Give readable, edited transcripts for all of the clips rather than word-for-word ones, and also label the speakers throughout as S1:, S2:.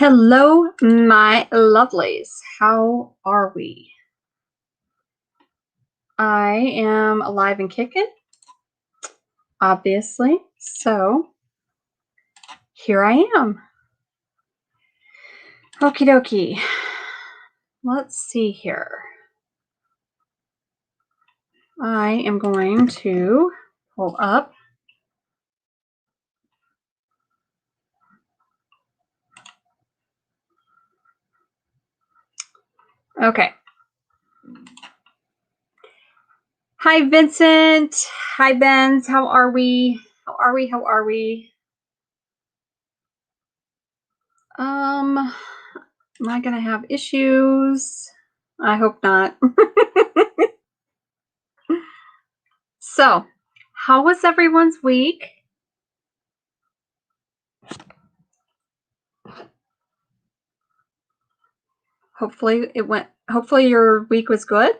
S1: Hello, my lovelies. How are we? I am alive and kicking, obviously. So here I am. Okie dokie. Let's see here. I am going to pull up. Okay. Hi, Vincent. Hi, Benz. How are we? How are we? How are we? Am I going to have issues? I hope not. So, how was everyone's week? Hopefully your week was good.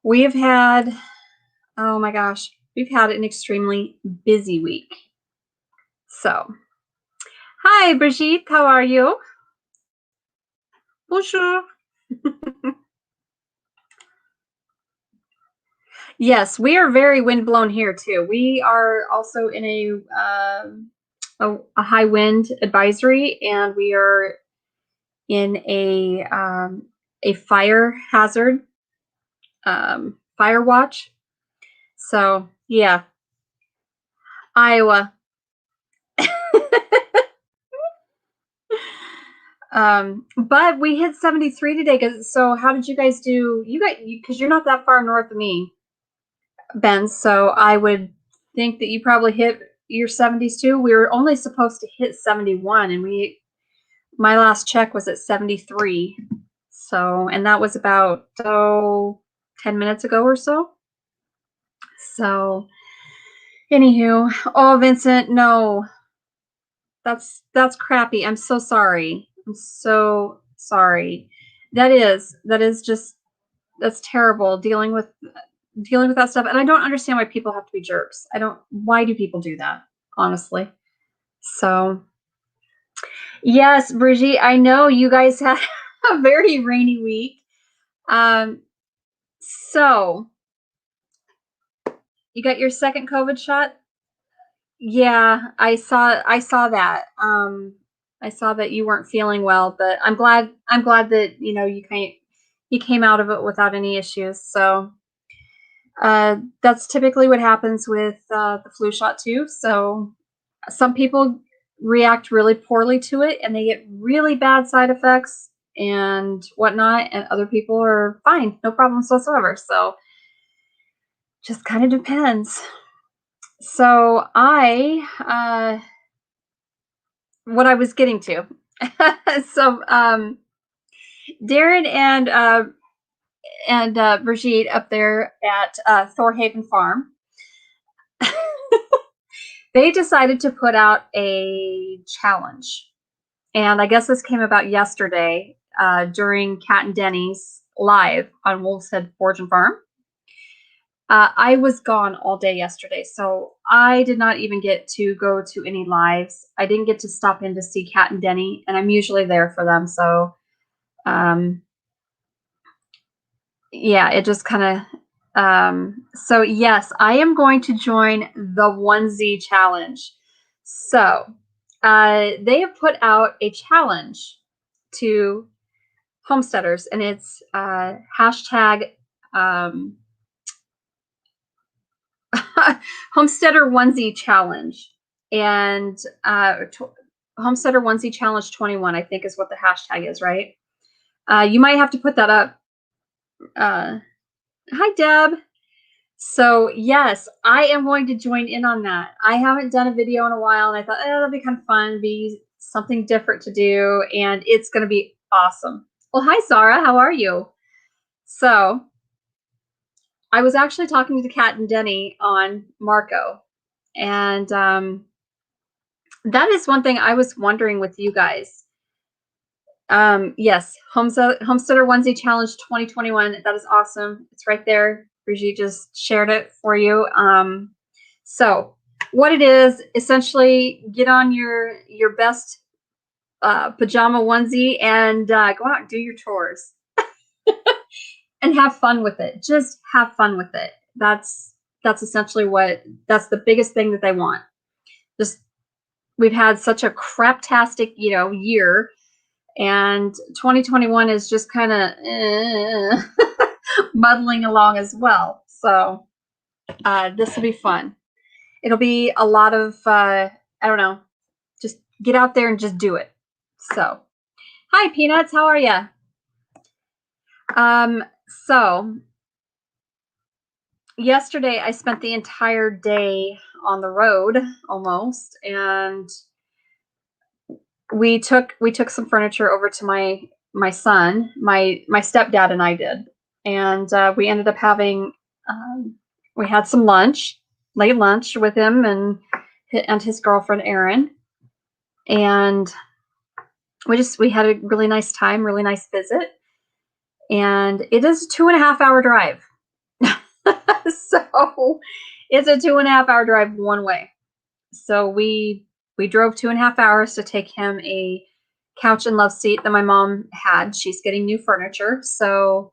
S1: We've had, oh my gosh, we've had an extremely busy week. So, hi, Brigitte, how are you? Bonjour. Yes, we are very windblown here too. We are also in a high wind advisory, and we are in a fire hazard, fire watch. So yeah, Iowa. But we hit 73 today. So how did you guys do? Because you're not that far north of me, Ben. So I would think that you probably hit your 70s too. We were only supposed to hit 71, and my last check was at 73. So, and that was about 10 minutes ago or so. So, anywho, oh, Vincent, no, that's crappy. I'm so sorry. I'm so sorry. That's terrible dealing with that stuff. And I don't understand why people have to be jerks. Why do people do that? Honestly. So yes, Brigitte, I know you guys had a very rainy week. So you got your second COVID shot? Yeah, I saw that. I saw that you weren't feeling well, but I'm glad that, you came out of it without any issues. So that's typically what happens with the flu shot too. So some people react really poorly to it and they get really bad side effects and whatnot, and other people are fine, no problems whatsoever. So just kind of depends. So what I was getting to. So Darren and Brigitte up there at Thorhaven Farm, they decided to put out a challenge. And I guess this came about yesterday during Kat and Denny's live on Wolf's Head Forge and Farm. I was gone all day yesterday, so I did not even get to go to any lives. I didn't get to stop in to see Kat and Denny, and I'm usually there for them. So, yeah, it just kind of. So yes, I am going to join the onesie challenge. So, they have put out a challenge to homesteaders, and it's hashtag homesteader onesie challenge, and homesteader onesie challenge 21, I think, is what the hashtag is, right? You might have to put that up. Hi, Deb. So yes, I am going to join in on that. I haven't done a video in a while, and I thought, that'll be kind of fun, be something different to do, and it's going to be awesome. Well, hi, Sarah. How are you? So I was actually talking to Kat and Denny on Marco, and that is one thing I was wondering with you guys. Yes, Homesteader Onesie Challenge 2021. That is awesome. It's right there. Brigitte just shared it for you. So what it is, essentially, get on your best pajama onesie and go out and do your chores and have fun with it. Just have fun with it. That's essentially that's the biggest thing that they want. Just we've had such a craptastic, year, and 2021 is just kind of muddling along as well. So this will be fun. It'll be a lot of I don't know, just get out there and just do it. So, hi Peanuts, how are you? So yesterday I spent the entire day on the road almost, and we took some furniture over to my son, my stepdad and I did, and we ended up having we had some lunch, late lunch with him and his girlfriend Erin, and we had a really nice time, really nice visit, and it is a 2.5 hour drive. So it's a 2.5 hour drive one way. So we drove 2.5 hours to take him a couch and love seat that my mom had. She's getting new furniture. So,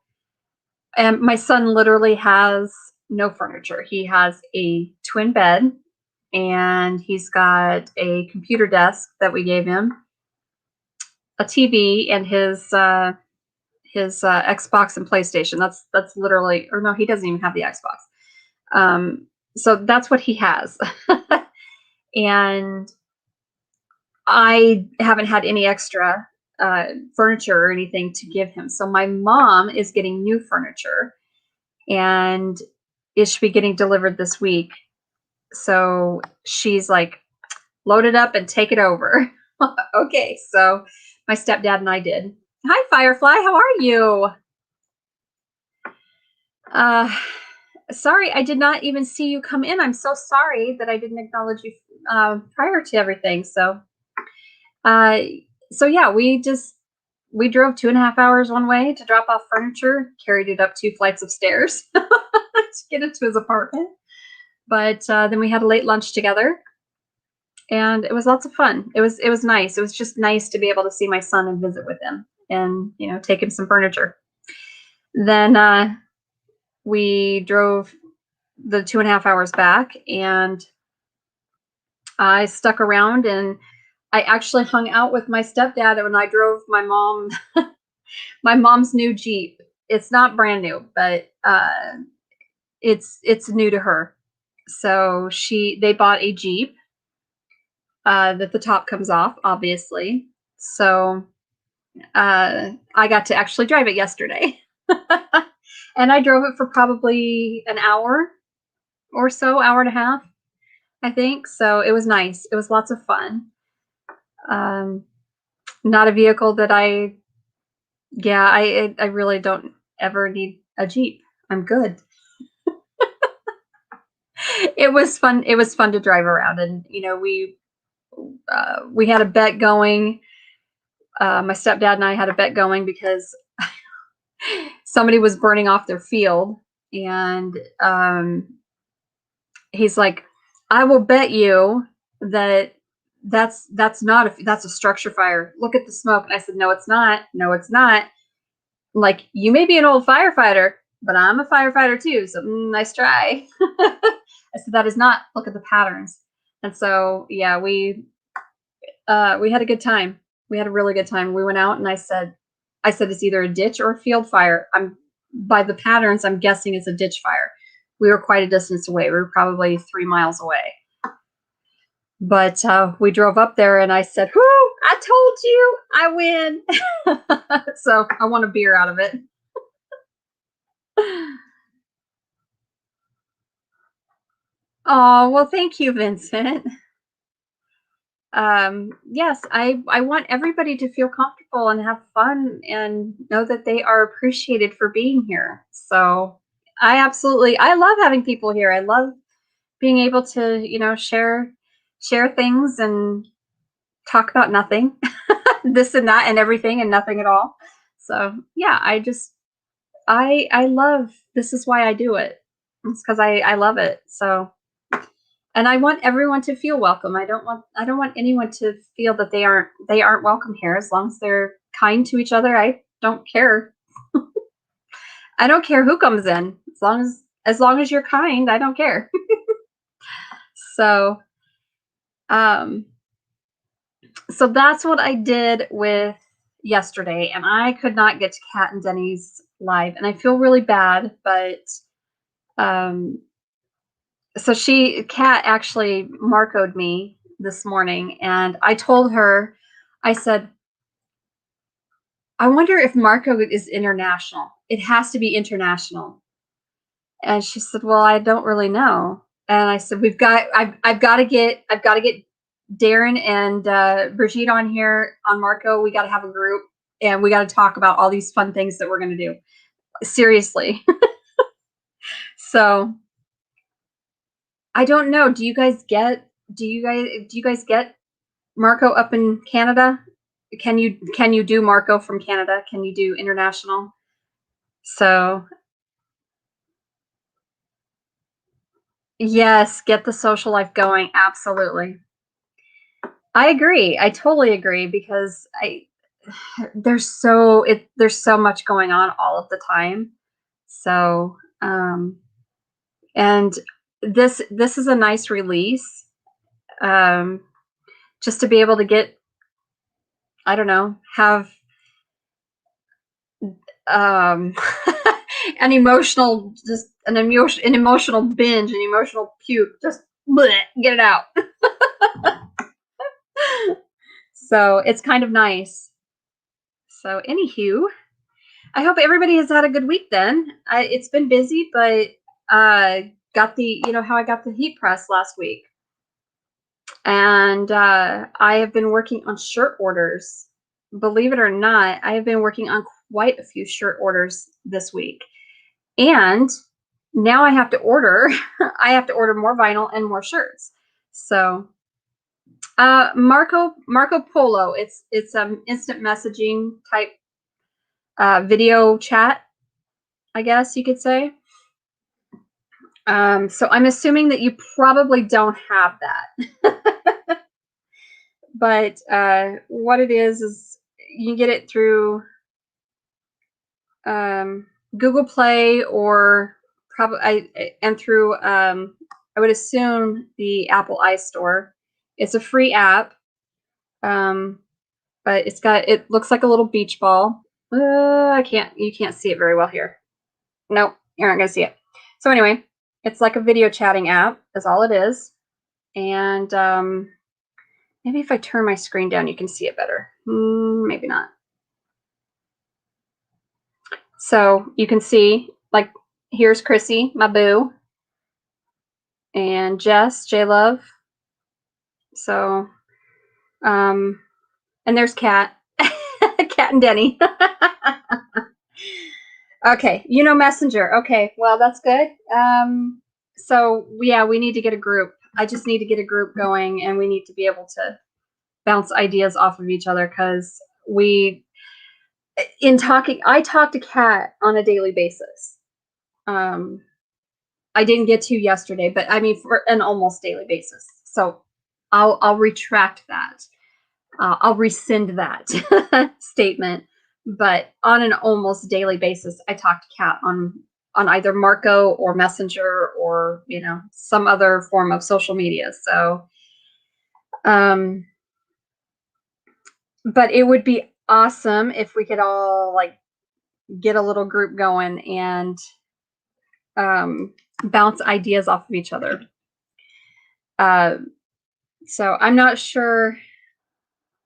S1: and my son literally has no furniture. He has a twin bed, and he's got a computer desk that we gave him, a TV, and his Xbox and PlayStation. That's literally, or no, he doesn't even have the Xbox. So that's what he has. And I haven't had any extra furniture or anything to give him. So my mom is getting new furniture, and it should be getting delivered this week. So she's like, load it up and take it over. Okay, so my stepdad and I did. Hi, Firefly. How are you? Sorry, I did not even see you come in. I'm so sorry that I didn't acknowledge you prior to everything. So yeah, we drove 2.5 hours one way to drop off furniture, carried it up 2 flights of stairs to get it to his apartment. But then we had a late lunch together, and it was lots of fun. It was nice. It was just nice to be able to see my son and visit with him, and take him some furniture. Then we drove the 2.5 hours back, and I stuck around, and I actually hung out with my stepdad when I drove my mom's new Jeep. It's not brand new, but it's new to her. So they bought a Jeep that the top comes off, obviously. So I got to actually drive it yesterday. And I drove it for probably an hour or so, hour and a half, I think. So it was nice. It was lots of fun. Not a vehicle that I really don't ever need a Jeep. I'm good. It was fun. It was fun to drive around, and we had a bet going. My stepdad and I had a bet going because somebody was burning off their field, and he's like, "I will bet you that that's a structure fire. Look at the smoke." And I said, "No, it's not. No, it's not." Like, you may be an old firefighter, but I'm a firefighter too. So nice try. I said, that is not. Look at the patterns. And so yeah, we had a good time. We had a really good time. We went out, and I said it's either a ditch or a field fire. By the patterns, I'm guessing it's a ditch fire. We were quite a distance away. We were probably 3 miles away. But we drove up there, and I said, "Whoo, I told you I win." So I want a beer out of it. Oh, well, thank you, Vincent. Yes, I want everybody to feel comfortable and have fun and know that they are appreciated for being here. So I love having people here. I love being able to, share things and talk about nothing, this and that and everything and nothing at all. So yeah, I love, this is why I do it. It's because I love it. So And I want everyone to feel welcome. I don't want anyone to feel that they aren't welcome here. As long as they're kind to each other, I don't care. I don't care who comes in. As long as you're kind, I don't care. So um so that's what I did with yesterday, and I could not get to Kat and Denny's live, and I feel really bad, but um so Kat actually Marco'd me this morning, and I told her, I said, I wonder if Marco is international. It has to be international. And she said, well, I don't really know. And I said, I've got to get Darren and Brigitte on here on Marco. We got to have a group, and we got to talk about all these fun things that we're going to do. Seriously. So I don't know. Do you guys get Marco up in Canada? Can you do Marco from Canada? Can you do international? So yes, get the social life going. Absolutely. I agree. I totally agree, because there's so much going on all of the time. So, and this is a nice release. Just to be able to get, I don't know, have um an emotional binge, an emotional puke, just bleh, get it out. So it's kind of nice. So anywho, I hope everybody has had a good week then. It's been busy, but got the, how I got the heat press last week. And I have been working on shirt orders. Believe it or not, I have been working on quite a few shirt orders this week. And now I have to order more vinyl and more shirts. So Marco Polo, it's instant messaging type video chat, I guess you could say. So I'm assuming that you probably don't have that. But what it is you can get it through Google Play, or through I would assume the Apple iStore. It's a free app, but it looks like a little beach ball. You can't see it very well here. Nope, you're not gonna see it. So anyway, it's like a video chatting app. That's all it is. And maybe if I turn my screen down, you can see it better. Maybe not. So you can see, like, here's Chrissy, my boo, and Jess, J-Love. So, and there's Kat, Kat and Denny. Okay, Messenger. Okay, well, that's good. So yeah, we need to get a group. I just need to get a group going, and we need to be able to bounce ideas off of each other, because I talk to Kat on a daily basis. I didn't get to yesterday, but I mean, for an almost daily basis. So I'll retract that. I'll rescind that statement. But on an almost daily basis, I talk to Kat on either Marco or Messenger, or some other form of social media. So, but it would be awesome if we could all get a little group going and bounce ideas off of each other. So I'm not sure.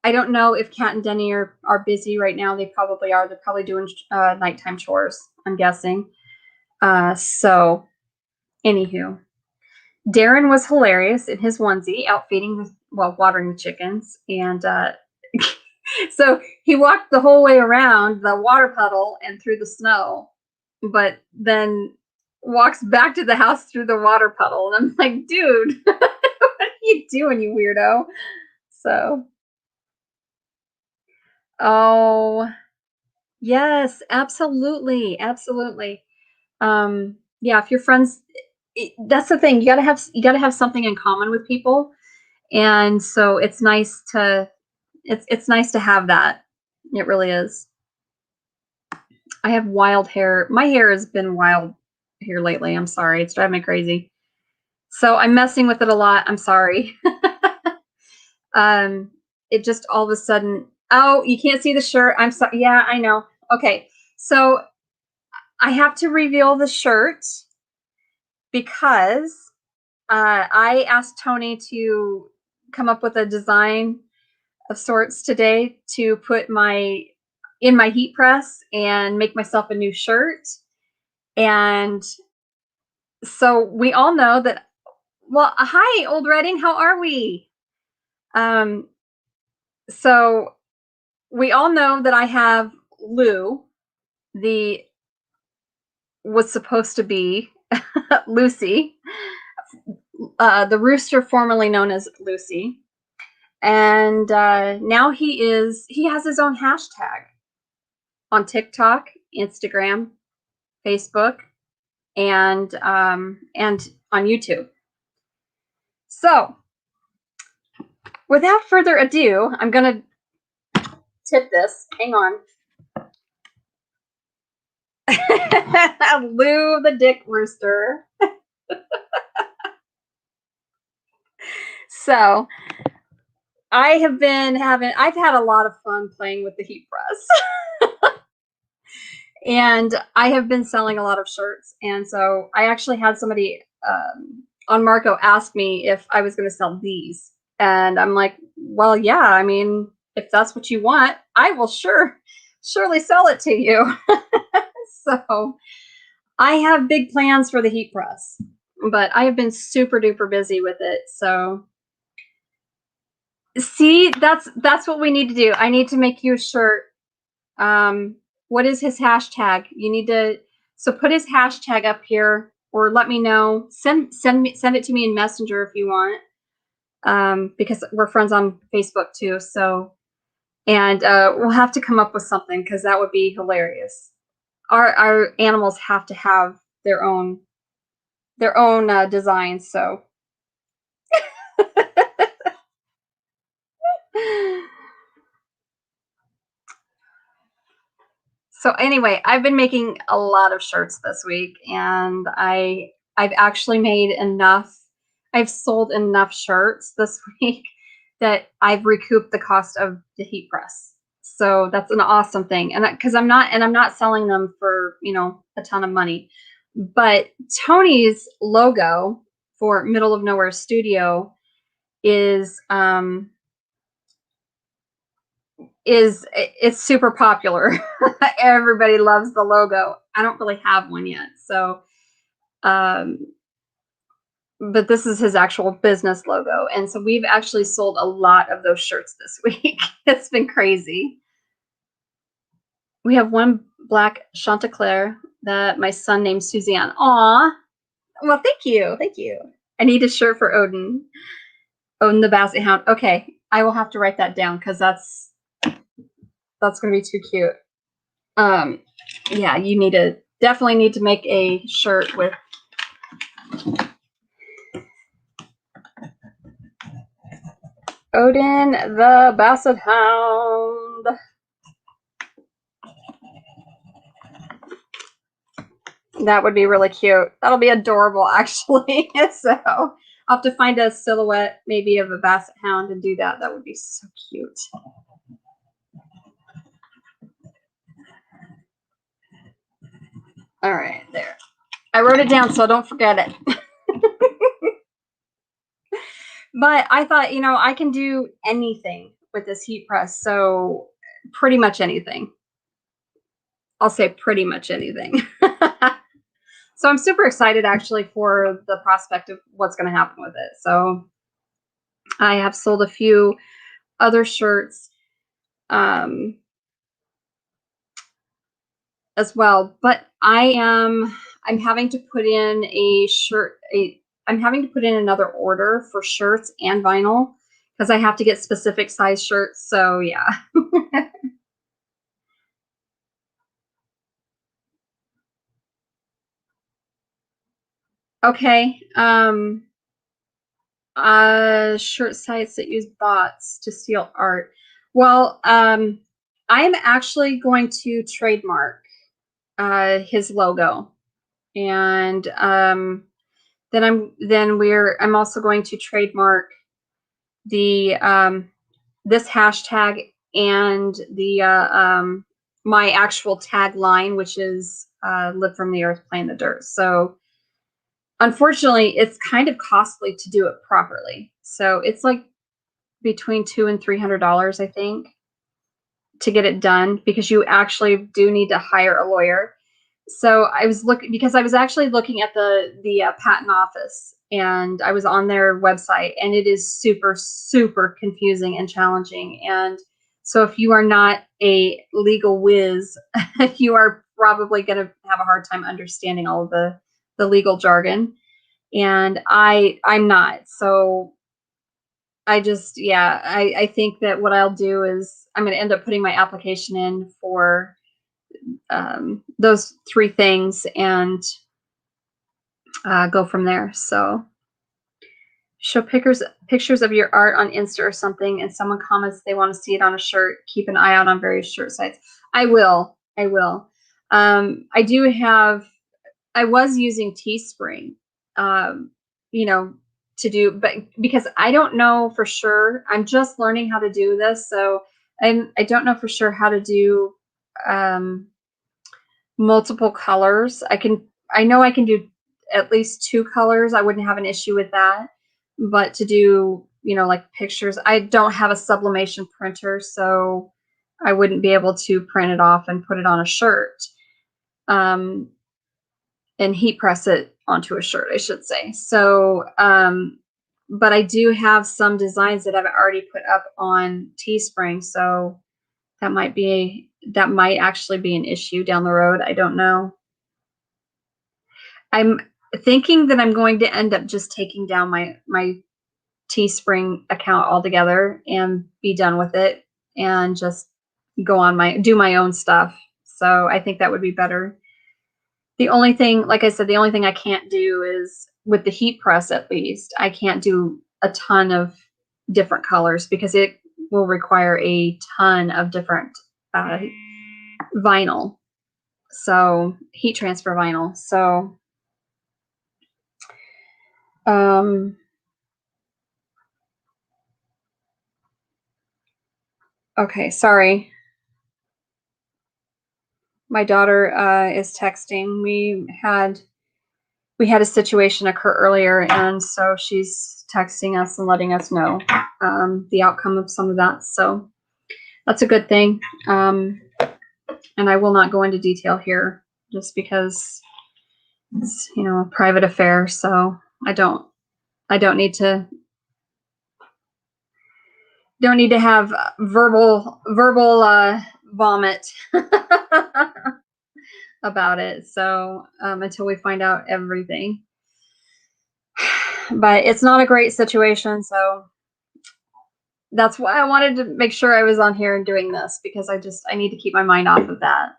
S1: I don't know if Kat and Denny are busy right now. They probably are. They're probably doing nighttime chores, I'm guessing. So, anywho, Darren was hilarious in his onesie, out watering the chickens. And so he walked the whole way around the water puddle and through the snow, but then walks back to the house through the water puddle. And I'm like, dude, what are you doing, you weirdo? So, oh, yes, absolutely. Absolutely. Yeah, if your friends, that's the thing. You gotta have something in common with people, and so it's nice to it's nice to have that. It really is. I have wild hair. My hair has been wild here lately. I'm sorry. It's driving me crazy. So I'm messing with it a lot. I'm sorry. It just all of a sudden. Oh, you can't see the shirt. I'm sorry. Yeah, I know. Okay, so I have to reveal the shirt because I asked Tony to come up with a design of sorts today to put in my heat press and make myself a new shirt. And so we all know that. Well, hi, Old Redding. How are we? Um, so we all know that I have Lou, the was supposed to be Lucy, the rooster formerly known as Lucy, and now he has his own hashtag on TikTok, Instagram, Facebook, and on YouTube. So, without further ado, I'm gonna tip this. Hang on. Lou the Dick Rooster. So, I've had a lot of fun playing with the heat press. And I have been selling a lot of shirts. And so I actually had somebody on Marco ask me if I was going to sell these. And I'm like, well, yeah, I mean, if that's what you want, I will surely sell it to you. So I have big plans for the heat press, but I have been super duper busy with it. So see, that's what we need to do. I need to make you a shirt. What is his hashtag? You need to put his hashtag up here, or let me know. Send it to me in Messenger if you want. Because we're friends on Facebook too. So, and we'll have to come up with something because that would be hilarious. Our animals have to have their own designs. So. So anyway, I've been making a lot of shirts this week, and I've actually made enough. I've sold enough shirts this week that I've recouped the cost of the heat press. So that's an awesome thing. And because I'm not selling them for, a ton of money. But Tony's logo for Middle of Nowhere Studio is it's super popular. Everybody loves the logo. I don't really have one yet. So but this is his actual business logo. And so we've actually sold a lot of those shirts this week. It's been crazy. We have one black Chanticleer that my son named Suzanne. Aw. Well, thank you. Thank you. I need a shirt for Odin. Odin the Basset Hound. Okay. I will have to write that down because that's going to be too cute. Yeah, you definitely need to make a shirt with Odin the Basset Hound. That would be really cute. That'll be adorable, actually. So I'll have to find a silhouette maybe of a Basset Hound and do that. That would be so cute. All right, there. I wrote it down, so don't forget it. But I thought, I can do anything with this heat press. So pretty much anything. I'll say pretty much anything. So I'm super excited actually for the prospect of what's going to happen with it. So I have sold a few other shirts as well, but I'm having to put in I'm having to put in another order for shirts and vinyl because I have to get specific size shirts. So yeah. Okay. Shirt sites that use bots to steal art. Well, I'm actually going to trademark his logo, and I'm also going to trademark the this hashtag and the my actual tagline, which is "Live from the earth, play in the dirt." So unfortunately, it's kind of costly to do it properly. So it's like between $200 and $300, I think, to get it done, because you actually do need to hire a lawyer. So I was looking, because I was actually looking at the patent office, and I was on their website, and it is super, super confusing and challenging. And so if you are not a legal whiz, you are probably going to have a hard time understanding all of the legal jargon. And I'm not. So I think that what I'll do is I'm going to end up putting my application in for those three things, and go from there. So show pictures of your art on Insta or something, and someone comments they want to see it on a shirt. Keep an eye out on various shirt sites. I will. I will. I do have. I was using Teespring, you know, to do, but because I don't know for sure, I'm just learning how to do this, so I don't know for sure how to do multiple colors. I know I can do at least two colors. I wouldn't have an issue with that. But to do, like pictures, I don't have a sublimation printer, so I wouldn't be able to print it off and put it on a shirt. And heat press it onto a shirt, I should say. So, but I do have some designs that I've already put up on Teespring, so that might actually be an issue down the road. I don't know. I'm thinking that I'm going to end up just taking down my Teespring account altogether and be done with it, and just do my own stuff. So I think that would be better. The only thing, like I said, the only thing I can't do is with the heat press, at least, I can't do a ton of different colors because it will require a ton of different vinyl. So heat transfer vinyl. So, okay, sorry. My daughter is texting. We had a situation occur earlier, and so she's texting us and letting us know the outcome of some of that. So that's a good thing. And I will not go into detail here just because it's, a private affair. So I don't need to have verbal vomit about it. So until we find out everything. But it's not a great situation, so that's why I wanted to make sure I was on here and doing this, because I need to keep my mind off of that.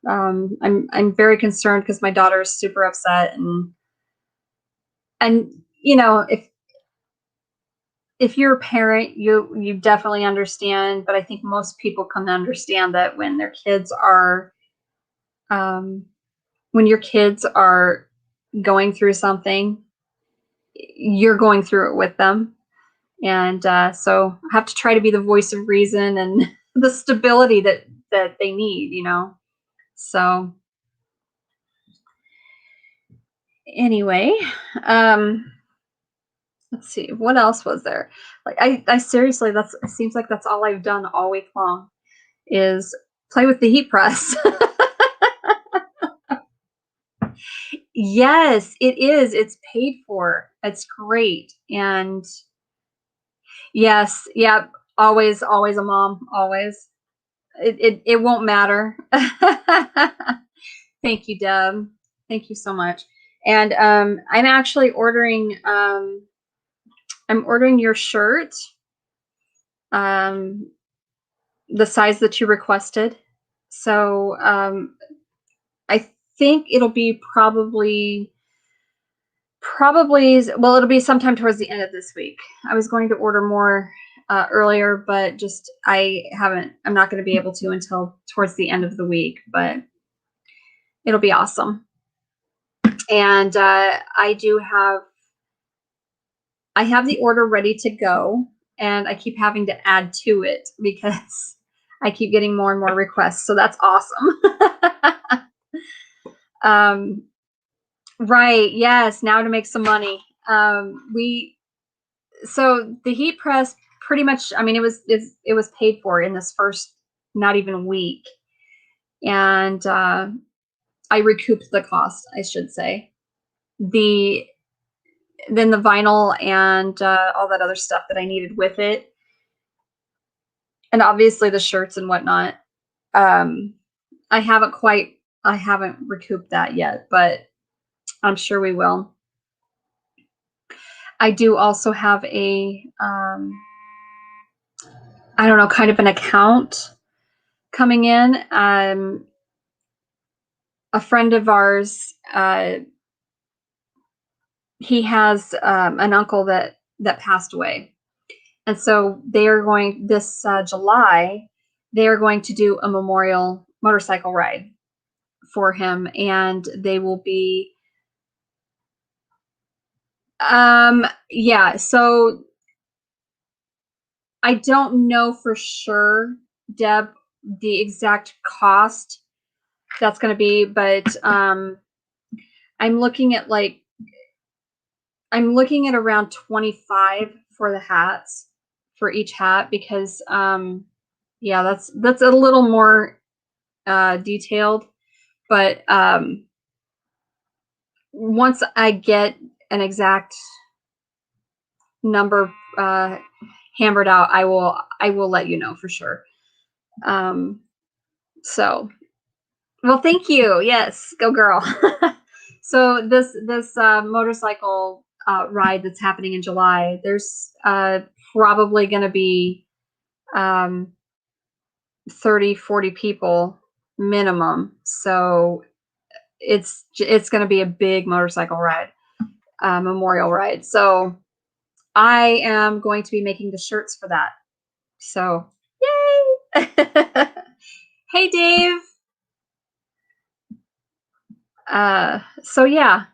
S1: I'm very concerned because my daughter is super upset, and if you're a parent, you definitely understand, but I think most people can understand that when their kids are when your kids are going through something, you're going through it with them. And so I have to try to be the voice of reason and the stability that they need, So anyway, let's see, what else was there? Like I seriously, it seems like that's all I've done all week long is play with the heat press. Yes, it is. It's paid for. It's great. And yes, yeah, always, always a mom, always. It won't matter. Thank you, Deb. Thank you so much. And I'm actually ordering I'm ordering your shirt, the size that you requested. So I think it'll be probably Probably, well, it'll be sometime towards the end of this week. I was going to order more earlier, but just I'm not going to be able to until towards the end of the week, but it'll be awesome. And I have the order ready to go, and I keep having to add to it because I keep getting more and more requests. So that's awesome. Right. Yes. Now to make some money. So the heat press pretty much, I mean, it was paid for in this first, not even week. And, I recouped the cost, I should say. Then the vinyl and, all that other stuff that I needed with it. And obviously the shirts and whatnot. Um, I haven't recouped that yet, but I'm sure we will. I do also have I don't know, kind of an account coming in. A friend of ours, he has an uncle that passed away, and so they are going this July. They are going to do a memorial motorcycle ride for him, and they will be yeah. So I don't know for sure, Deb, the exact cost that's going to be, but I'm looking at around 25 for the hats, for each hat, because yeah, that's a little more detailed, but once I get an exact number hammered out, I will let you know for sure. So, well, thank you. Yes, go girl. So this motorcycle ride that's happening in July, there's probably going to be um, 30, 40 people minimum. So it's going to be a big motorcycle ride, memorial ride. So I am going to be making the shirts for that. So yay! Hey, Dave. So yeah,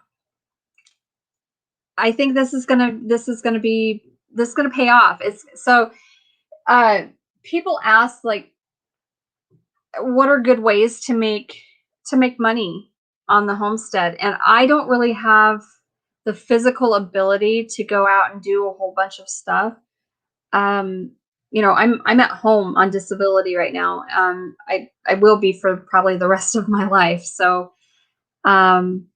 S1: I think this is gonna pay off. It's so people ask, like, what are good ways to make money on the homestead, and I don't really have the physical ability to go out and do a whole bunch of stuff. Um, I'm at home on disability right now. I will be for probably the rest of my life. So um,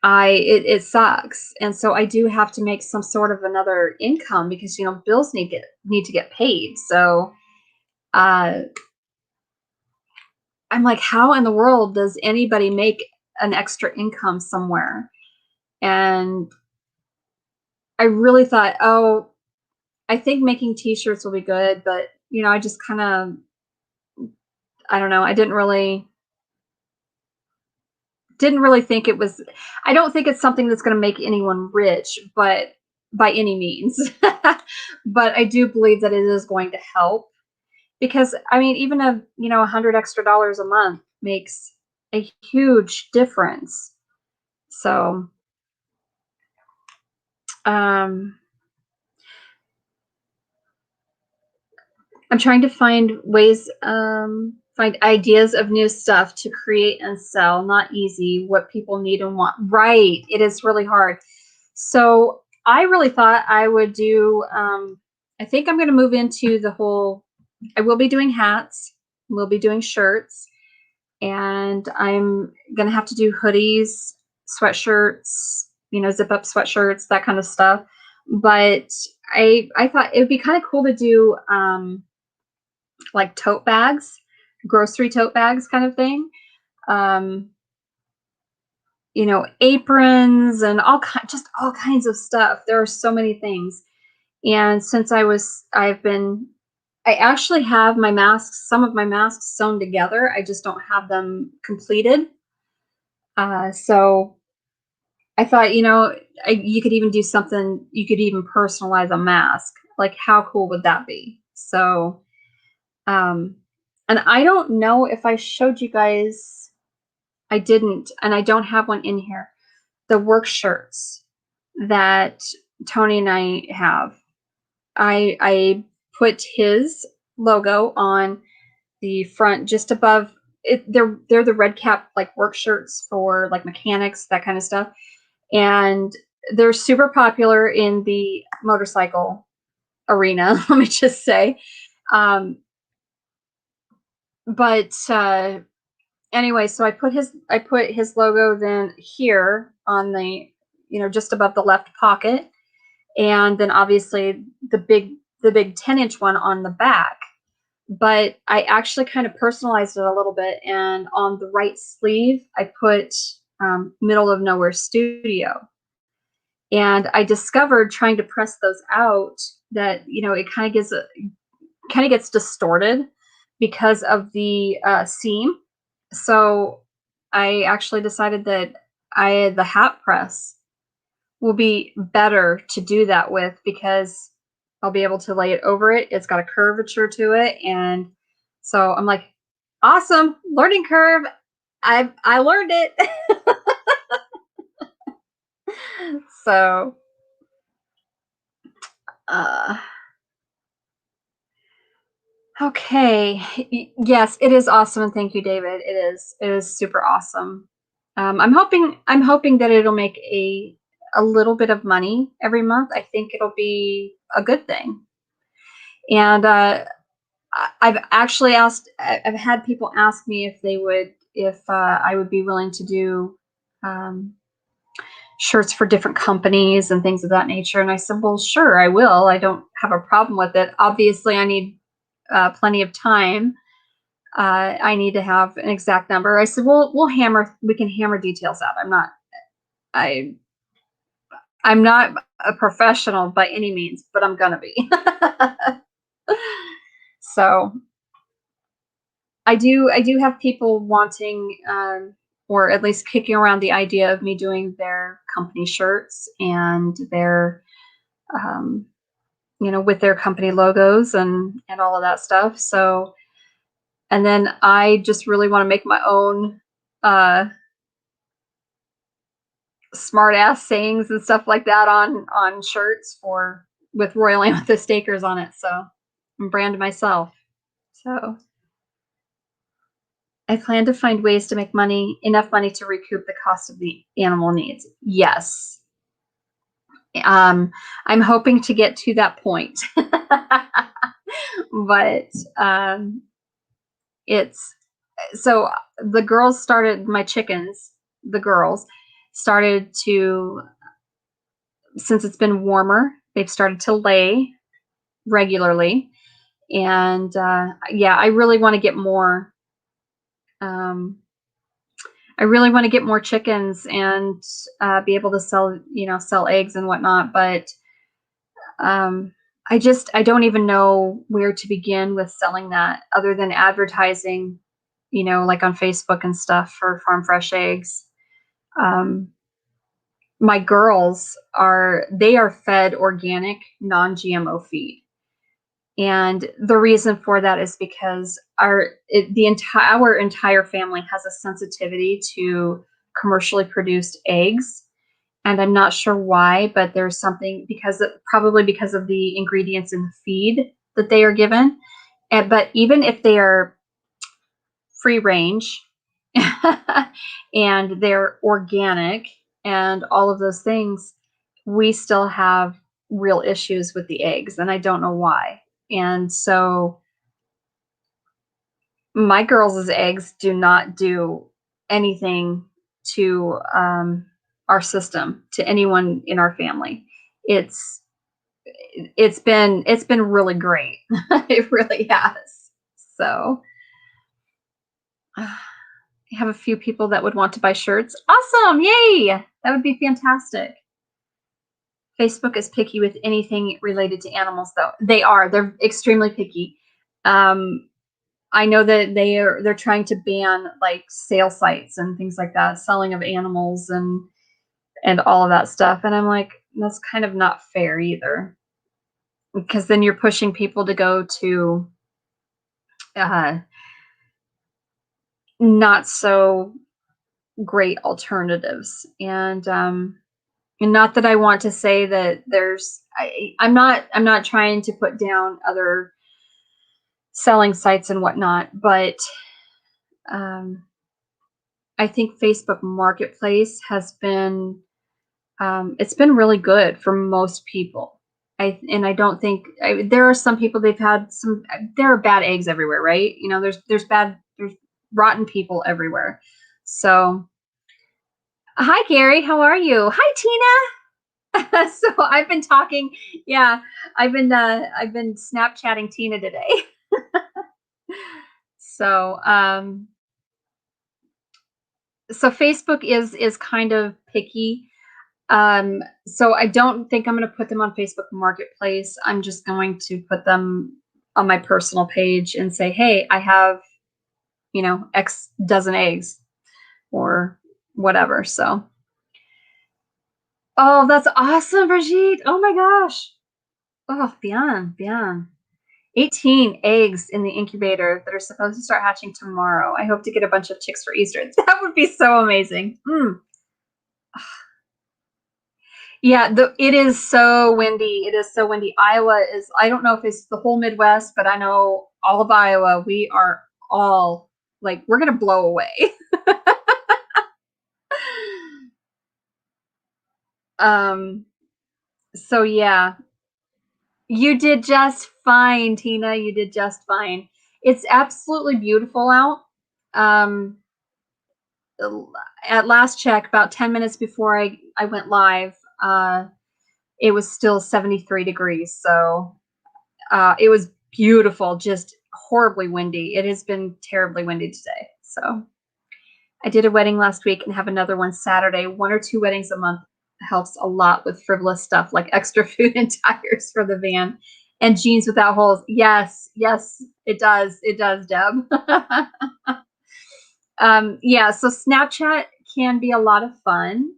S1: it sucks, and so I do have to make some sort of another income because bills need to get paid. So uh, I'm like, how in the world does anybody make an extra income somewhere? And I really thought, oh, I think making t-shirts will be good, but I just kind of, I don't know, I didn't really think it was. I don't think it's something that's going to make anyone rich, but by any means. But I do believe that it is going to help, because I mean, even $100 extra a month makes a huge difference. So um I'm trying to find ways, find ideas of new stuff to create and sell. Not easy. What people need and want. Right. It is really hard. So I really thought I would do, I think I'm going to move into I will be doing hats. We'll be doing shirts. And I'm going to have to do hoodies, sweatshirts, zip up sweatshirts, that kind of stuff. But I thought it would be kind of cool to do, like tote bags, grocery tote bags kind of thing. Um, aprons and just all kinds of stuff. There are so many things. And since I actually have some of my masks sewn together. I just don't have them completed. So I thought, you could even do something, you could even personalize a mask. Like, how cool would that be? So, um, and I don't know if I showed you guys, I didn't, and I don't have one in here, the work shirts that Tony and I have. I put his logo on the front just above it. They're the red cap like work shirts for like mechanics, that kind of stuff. And they're super popular in the motorcycle arena, let me just say. Um, but anyway, so I put his logo then here on the, just above the left pocket, and then obviously the big 10-inch one on the back. But I actually kind of personalized it a little bit, and on the right sleeve I put middle of nowhere studio. And I discovered trying to press those out that it kind of gets distorted because of the seam. So I actually decided that the hat press will be better to do that with, because I'll be able to lay it over it. It's got a curvature to it, and so I'm like, awesome, learning curve. I learned it. So uh okay. Yes, it is awesome, and thank you, David. It is super awesome. I'm hoping that it'll make a little bit of money every month. I think it'll be a good thing. And I've actually asked. I've had people ask me if I would be willing to do um, shirts for different companies and things of that nature. And I said, well, sure, I will. I don't have a problem with it. Obviously, I need plenty of time. I need to have an exact number. I said, well, we can hammer details out. I, I'm not a professional by any means, but I'm gonna be. So I do have people wanting, or at least kicking around the idea of me doing their company shirts and their, um, with their company logos and all of that stuff. So, and then I just really want to make my own uh, smart ass sayings and stuff like that on shirts for with Royal Amethyst Acres on it. So, and brand myself. So I plan to find ways to make enough money to recoup the cost of the animal needs. Yes. Um, I'm hoping to get to that point. But it's so the girls started, my chickens, the girls started to, since it's been warmer, they've started to lay regularly. And yeah, I really want to get more. Um, I really want to get more chickens and be able to sell eggs and whatnot. But um, I don't even know where to begin with selling that, other than advertising, like on Facebook and stuff for farm fresh eggs. Um, my girls they are fed organic, non-GMO feed. And the reason for that is because our entire family has a sensitivity to commercially produced eggs. And I'm not sure why, but there's something, probably because of the ingredients in the feed that they are given. But even if they are free range and they're organic and all of those things, we still have real issues with the eggs, and I don't know why. And so my girls' eggs do not do anything to our system, to anyone in our family. It's it's been really great. It really has. So I have a few people that would want to buy shirts. Awesome! Yay! That would be fantastic. Facebook is picky with anything related to animals, though. They're extremely picky. I know that they're trying to ban like sale sites and things like that, selling of animals, and and all of that stuff. And I'm like, that's kind of not fair either, because then you're pushing people to go to not so great alternatives. And not that I want to say that I'm not trying to put down other selling sites and whatnot, but I think Facebook Marketplace has been it's been really good for most people. I don't think there are some people there are bad eggs everywhere, right? You know, there's rotten people everywhere. So, hi Gary, how are you? Hi Tina. So I've been talking, yeah, I've been Snapchatting Tina today. So, so Facebook is kind of picky. So I don't think I'm going to put them on Facebook Marketplace. I'm just going to put them on my personal page and say, hey, I have, X dozen eggs or whatever. So, oh, that's awesome, Brigitte. Oh my gosh. Oh, bien. 18 eggs in the incubator that are supposed to start hatching tomorrow. I hope to get a bunch of chicks for Easter. That would be so amazing. Yeah, it is so windy. It is so windy. Iowa is, I don't know if it's the whole Midwest, but I know all of Iowa, we are all like, we're going to blow away. So yeah, you did just fine, Tina. You did just fine. It's absolutely beautiful out. At last check, about 10 minutes before I went live, it was still 73 degrees. So it was beautiful, just horribly windy. It has been terribly windy today. So I did a wedding last week and have another one Saturday. 1 or 2 weddings a month helps a lot with frivolous stuff like extra food and tires for the van and jeans without holes. Yes, it does. It does, Deb. Yeah, so Snapchat can be a lot of fun.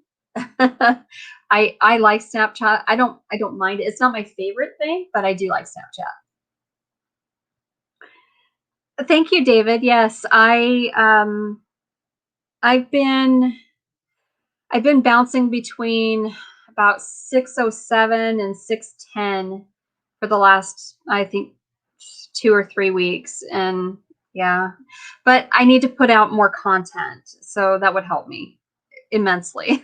S1: I like Snapchat. I don't mind it. It's not my favorite thing, but I do like Snapchat. Thank you, David. Yes, I've been bouncing between about 607 and 610 for the last, I think, 2 or 3 weeks. And yeah, but I need to put out more content, so that would help me immensely.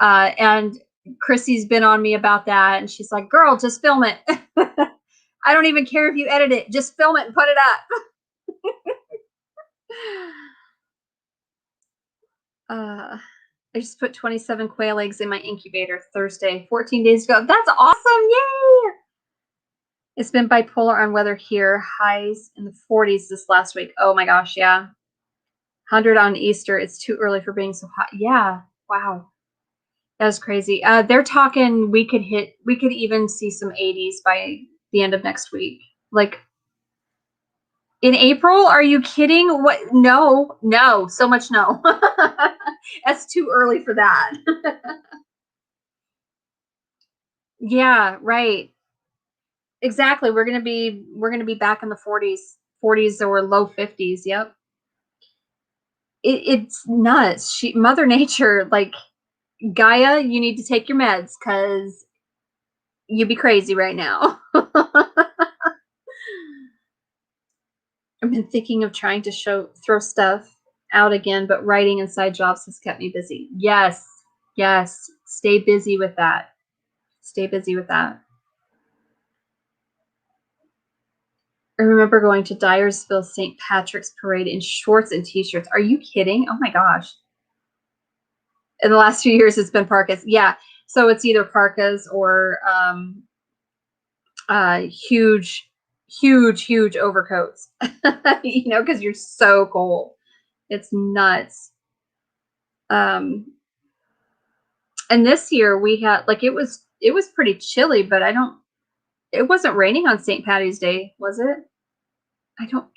S1: And Chrissy's been on me about that, and she's like, girl, just film it. I don't even care if you edit it, just film it and put it up. I just put 27 quail eggs in my incubator Thursday, 14 days ago. That's awesome. Yay! It's been bipolar on weather here. Highs in the 40s this last week. Oh my gosh, yeah. 100 on Easter. It's too early for being so hot. Yeah. Wow. That was crazy. They're talking we could even see some 80s by the end of next week. Like in April? Are you kidding? What? No, so much no. That's too early for that. Yeah, right. Exactly. We're gonna be back in the 40s or low 50s. Yep. It's nuts. Mother Nature, like Gaia, you need to take your meds because you'd be crazy right now. I've been thinking of trying to throw stuff out again, but writing and side jobs has kept me busy. Yes. Stay busy with that. I remember going to Dyersville St. Patrick's Parade in shorts and t-shirts. Are you kidding? Oh my gosh. In the last few years, it's been parkas. Yeah. So it's either parkas or huge overcoats, because you're so cold. It's nuts. And this year we had, like, it was pretty chilly, but it wasn't raining on St. Patty's Day, was it?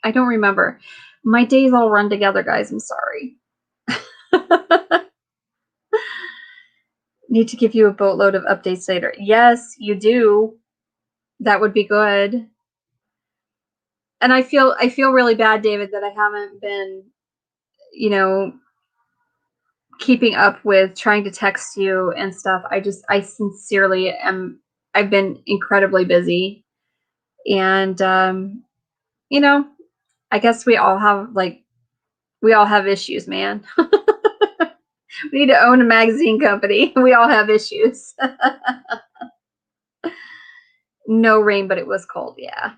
S1: I don't remember. My days all run together, guys. I'm sorry. Need to give you a boatload of updates later. Yes, you do. That would be good. And I feel really bad, David, that I haven't been, you know, keeping up with trying to text you and stuff. I sincerely am. I've been incredibly busy, and you know, I guess we all have issues, man. We need to own a magazine company. We all have issues. No rain, but it was cold. Yeah.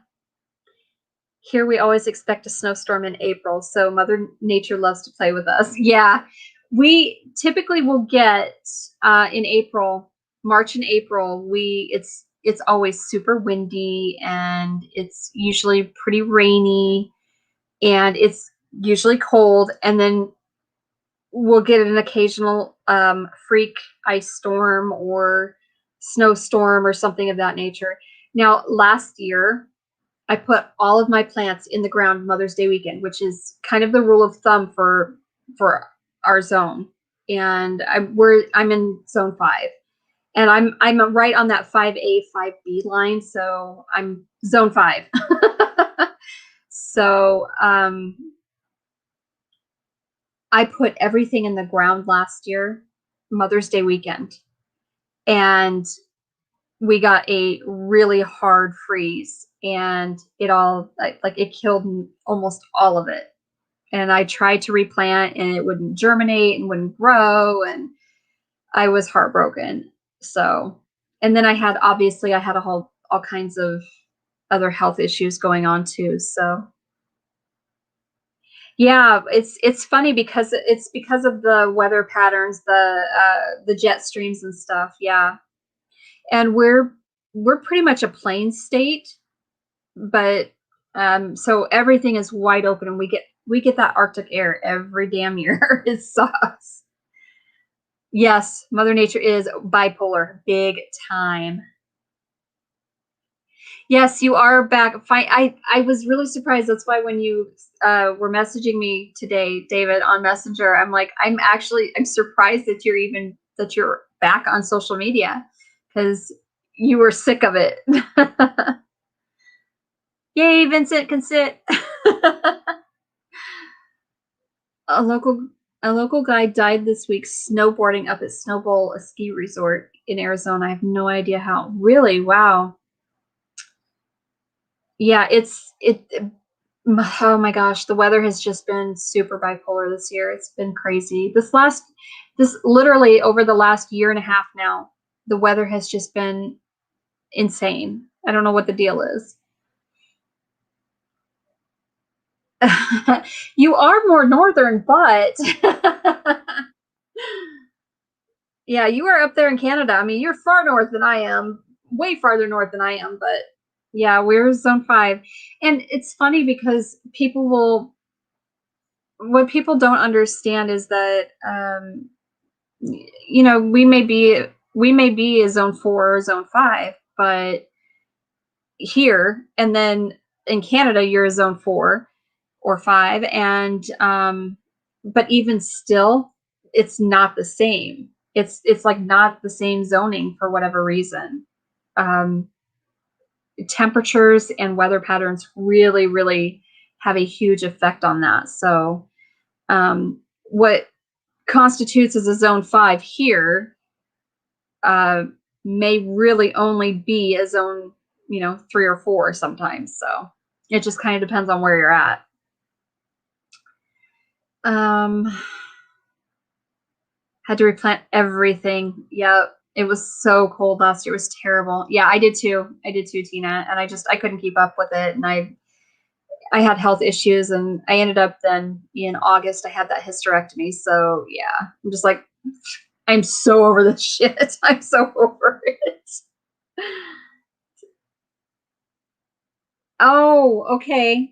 S1: Here we always expect a snowstorm in April, so Mother Nature loves to play with us. Yeah, we typically will get in April, March and April. It's always super windy, and it's usually pretty rainy, and it's usually cold, and then we'll get an occasional freak ice storm or snowstorm or something of that nature. Now, last year, I put all of my plants in the ground Mother's Day weekend, which is kind of the rule of thumb for our zone. And I'm in zone 5. And I'm right on that 5A, 5B line, so I'm zone 5. So I put everything in the ground last year, Mother's Day weekend. And we got a really hard freeze, and it all like it killed almost all of it. And I tried to replant, and it wouldn't germinate and wouldn't grow, and I was heartbroken. So, and then I had all kinds of other health issues going on too. So yeah, it's funny because it's because of the weather patterns, the jet streams and stuff. Yeah, and we're pretty much a plain state, but so everything is wide open, and we get that Arctic air every damn year. It sucks. Yes, Mother Nature is bipolar, big time. Yes, you are back. Fine. I was really surprised. That's why when you were messaging me today, David, on Messenger, I'm surprised that you're back on social media, because you were sick of it. Yay, Vincent can sit. A local a local guy died this week snowboarding up at Snowbowl, a ski resort in Arizona. I have no idea how. Really? Wow. Yeah, oh my gosh, the weather has just been super bipolar this year. It's been crazy. This literally over the last year and a half now, the weather has just been insane. I don't know what the deal is. You are more northern, but yeah, you are up there in Canada. I mean, you're far north than I am, way farther north than I am, but yeah, we're zone 5. And it's funny because what people don't understand is that we may be a zone 4 or zone 5, but here, and then in Canada you're a zone 4 or 5, and but even still it's not the same. It's like not the same zoning for whatever reason. um, Temperatures and weather patterns really have a huge effect on that. So what constitutes as a zone 5 here uh, may really only be a zone 3 or 4 sometimes. So it just kind of depends on where you're at. um Had to replant everything. Yep, it was so cold last year. It was terrible. Yeah, I did too, Tina, and I couldn't keep up with it. And I had health issues, and I ended up then in August I had that hysterectomy. So yeah, I'm just like, I'm so over this shit. I'm so over it. Oh, okay.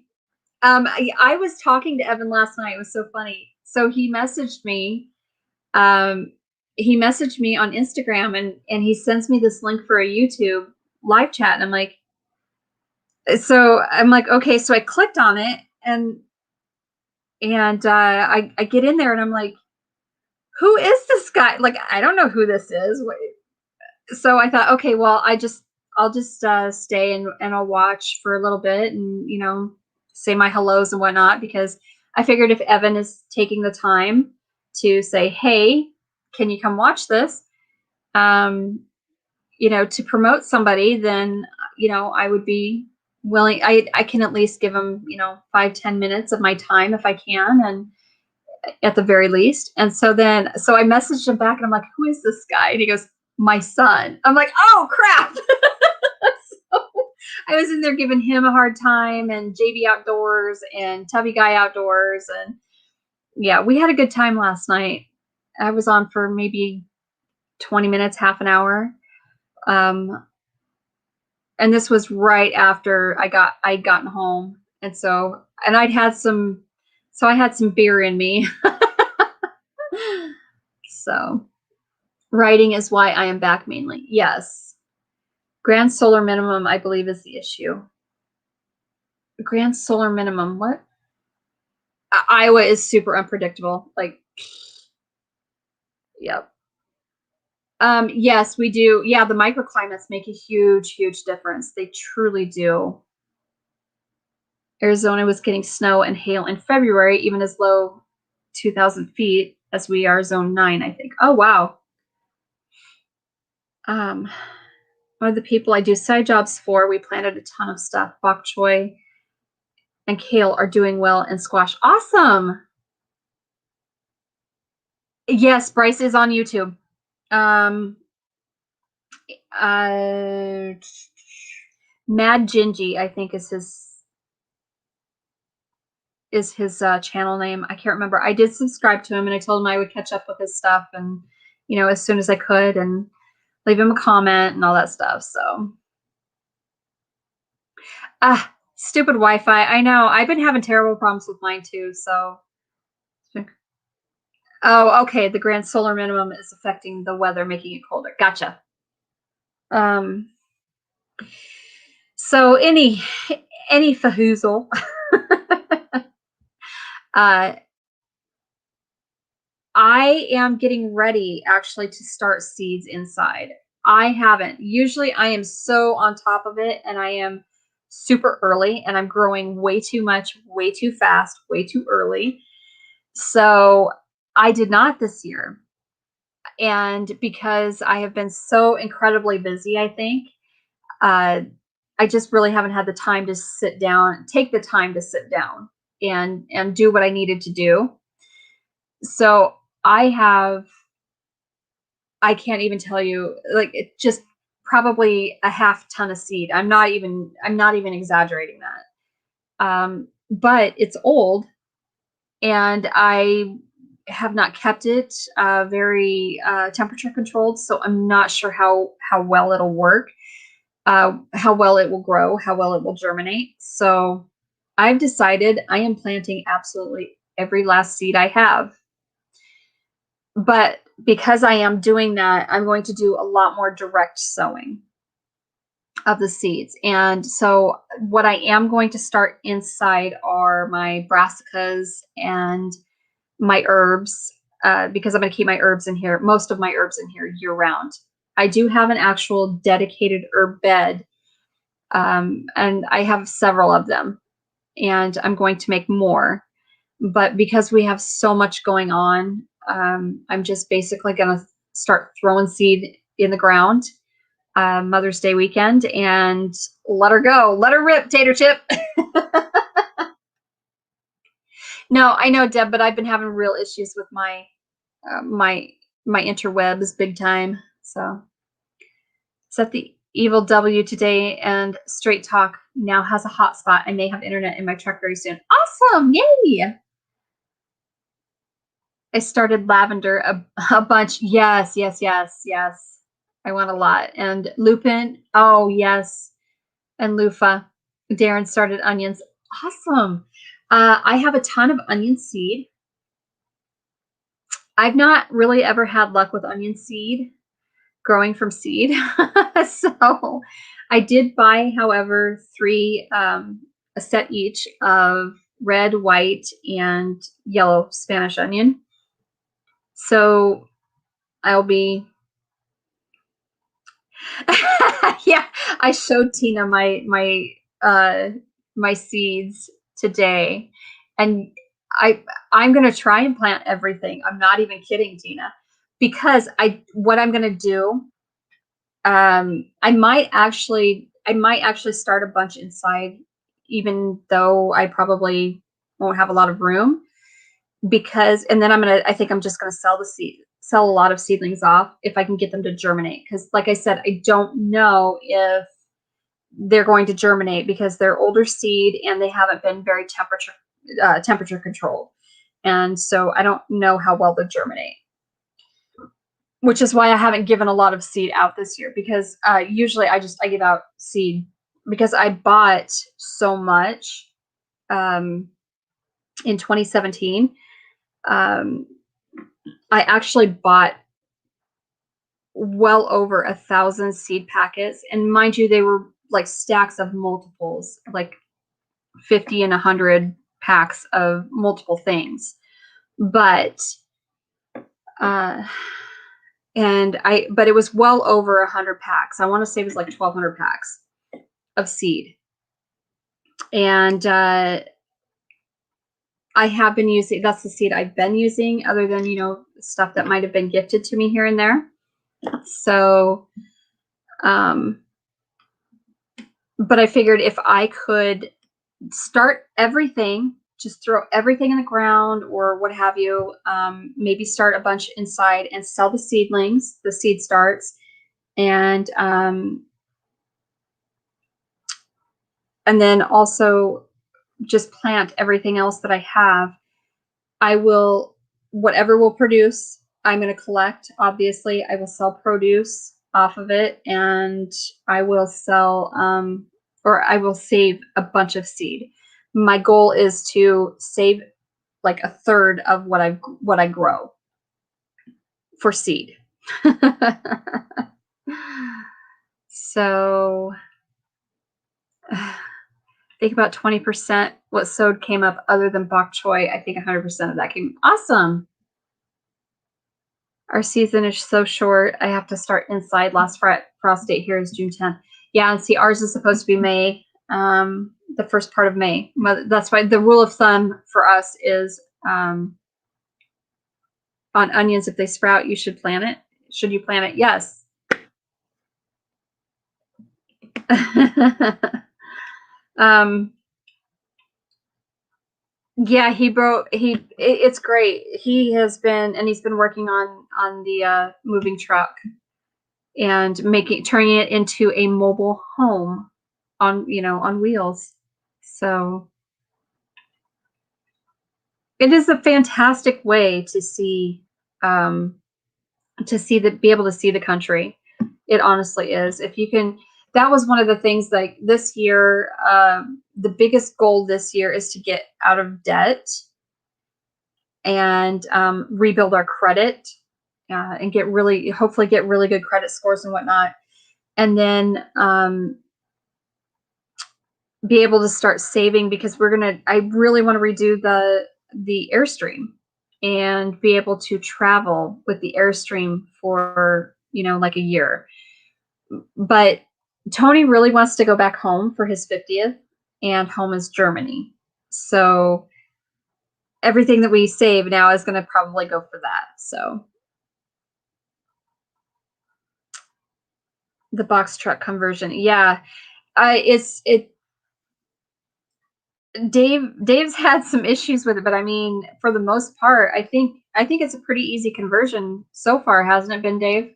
S1: I was talking to Evan last night. It was so funny. So um, he messaged me on Instagram, and he sends me this link for a YouTube live chat. And I'm like, okay. So I clicked on it, and I get in there, and I'm like, who is this guy? Like, I don't know who this is. So I thought, okay, well, I'll just stay and I'll watch for a little bit and, you know, say my hellos and whatnot, because I figured if Evan is taking the time to say, hey, can you come watch this? You know, to promote somebody, then, you know, I would be willing. I can at least give him, you know, 5-10 minutes of my time if I can, and at the very least. And so I messaged him back and I'm like, who is this guy? And he goes, my son. I'm like, oh crap. So I was in there giving him a hard time, and JB Outdoors and Tubby Guy Outdoors. And yeah, we had a good time last night. I was on for maybe 20 minutes, half an hour. And this was right after I'd gotten home. And so, and I had some beer in me. So writing is why I am back mainly. Yes. Grand solar minimum, I believe, is the issue. Grand solar minimum, what? Iowa is super unpredictable. Like, yep. Yes, we do. Yeah, the microclimates make a huge, huge difference. They truly do. Arizona was getting snow and hail in February, even as low 2,000 feet as we are zone 9, I think. Oh, wow. One of the people I do side jobs for, we planted a ton of stuff. Bok choy and kale are doing well, and squash. Awesome. Yes, Bryce is on YouTube. Mad Gingy, I think is his channel name. I can't remember. I did subscribe to him, and I told him I would catch up with his stuff, and, you know, as soon as I could, and leave him a comment and all that stuff. So, stupid Wi-Fi. I know. I've been having terrible problems with mine too. So, oh, okay. The grand solar minimum is affecting the weather, making it colder. Gotcha. So any fahoozle. I am getting ready actually to start seeds inside. I haven't. Usually I am so on top of it, and I am super early, and I'm growing way too much, way too fast, way too early. So I did not this year. And because I have been so incredibly busy, I think, I just really haven't had the time to sit down, take the time to sit down and do what I needed to do. So I can't even tell you, like, it just probably a half ton of seed. I'm not even exaggerating that. But it's old, and I have not kept it very temperature controlled, so I'm not sure how well it'll work, how well it will grow, how well it will germinate. So I've decided I am planting absolutely every last seed I have. But because I am doing that, I'm going to do a lot more direct sowing of the seeds. And so what I am going to start inside are my brassicas and my herbs, because I'm going to keep my herbs in here, most of my herbs in here year round. I do have an actual dedicated herb bed, and I have several of them, and I'm going to make more. But because we have so much going on, I'm just basically going to start throwing seed in the ground Mother's Day weekend and let her go. Let her rip, Tater Chip. No, I know, Deb, but I've been having real issues with my interwebs big time. So set the evil W today, and Straight Talk now has a hotspot. I may have internet in my truck very soon. Awesome. Yay. I started lavender a bunch. Yes, yes, yes, yes. I want a lot. And lupin. Oh, yes. And loofah. Darren started onions. Awesome. I have a ton of onion seed. I've not really ever had luck with onion seed growing from seed. So I did buy, however, 3 a set each of red, white, and yellow Spanish onion. So I'll be yeah, I showed Tina my seeds today, and I'm gonna try and plant everything. I'm not even kidding, Tina, because what I'm gonna do, I might actually start a bunch inside, even though I probably won't have a lot of room, because and then I think I'm just gonna sell a lot of seedlings off if I can get them to germinate, because like I said, I don't know if they're going to germinate because they're older seed and they haven't been very temperature controlled, and so I don't know how well they germinate, which is why I haven't given a lot of seed out this year, because usually I give out seed because I bought so much in 2017. um, I actually bought well over 1,000 seed packets, and mind you, they were like stacks of multiples, like 50 and 100 packs of multiple things. But uh but it was well over 100 packs. I want to say it was like 1,200 packs of seed. And I have been using, that's the seed I've been using, other than, stuff that might have been gifted to me here and there. So but I figured if I could start everything, just throw everything in the ground or what have you, maybe start a bunch inside and sell the seedlings, the seed starts, and then also just plant everything else that I have. I will, whatever will produce, I'm going to collect. Obviously, I will sell produce off of it, and I will sell, or I will save a bunch of seed. My goal is to save like a third of what I grow for seed. So think about 20% what sowed came up other than bok choy. I think 100% of that came. Awesome. Our season is so short. I have to start inside. Last frost date here is June 10th. Yeah, and see, ours is supposed to be May, the first part of May. That's why the rule of thumb for us is on onions, if they sprout, you should plant it. Should you plant it? Yes. Yeah, it's great. He's been working on the moving truck and turning it into a mobile home on wheels. So it is a fantastic way to be able to see the country. It honestly is. If you can, that was one of the things, like this year, the biggest goal this year is to get out of debt and rebuild our credit, and hopefully get really good credit scores and whatnot. And then be able to start saving, because I really want to redo the Airstream and be able to travel with the Airstream for, like a year. But Tony really wants to go back home for his 50th, and home is Germany. So everything that we save now is going to probably go for that. So the box truck conversion. Yeah. Dave's had some issues with it, but I mean, for the most part, I think it's a pretty easy conversion so far, hasn't it been, Dave?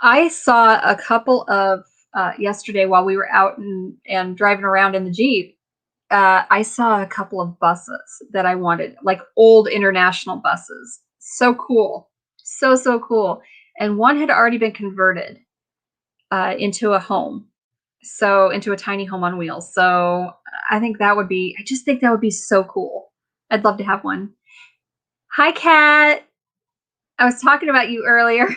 S1: I saw a couple of yesterday while we were out and driving around in the Jeep. I saw a couple of buses that I wanted, like old international buses. So cool. So cool. And one had already been converted into a home. So into a tiny home on wheels. So I just think that would be so cool. I'd love to have one. Hi, Kat. I was talking about you earlier.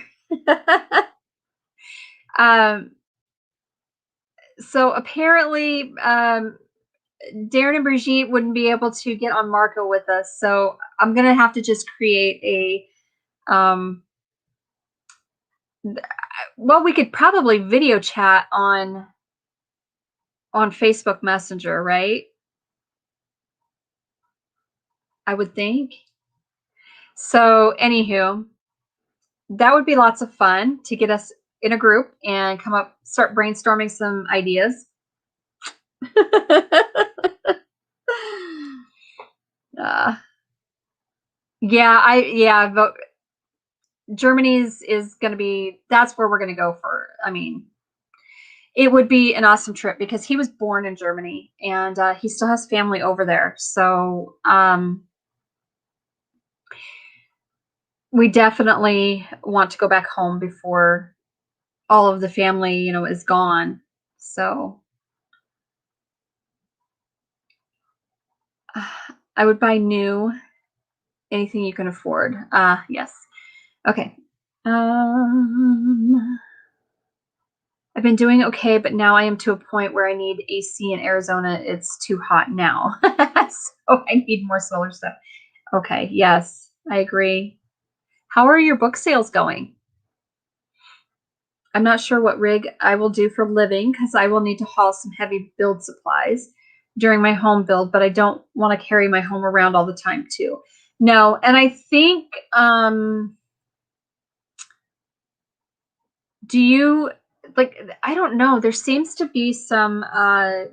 S1: um, so apparently, Darren and Brigitte wouldn't be able to get on Marco with us, so I'm gonna have to just create a. Well, we could probably video chat on Facebook Messenger, right? I would think. So, anywho, that would be lots of fun to get us in a group and start brainstorming some ideas. But Germany's is going to be, that's where we're going to go for. I mean, it would be an awesome trip because he was born in Germany and he still has family over there. So we definitely want to go back home before all of the family, you know, is gone. So I would buy new, anything you can afford. Yes. Okay. I've been doing okay, but now I am to a point where I need AC in Arizona. It's too hot now. So I need more solar stuff. Okay. Yes, I agree. How are your book sales going? I'm not sure what rig I will do for living because I will need to haul some heavy build supplies during my home build, but I don't want to carry my home around all the time too. No, and I think, do you, like, I don't know, there seems to be some, I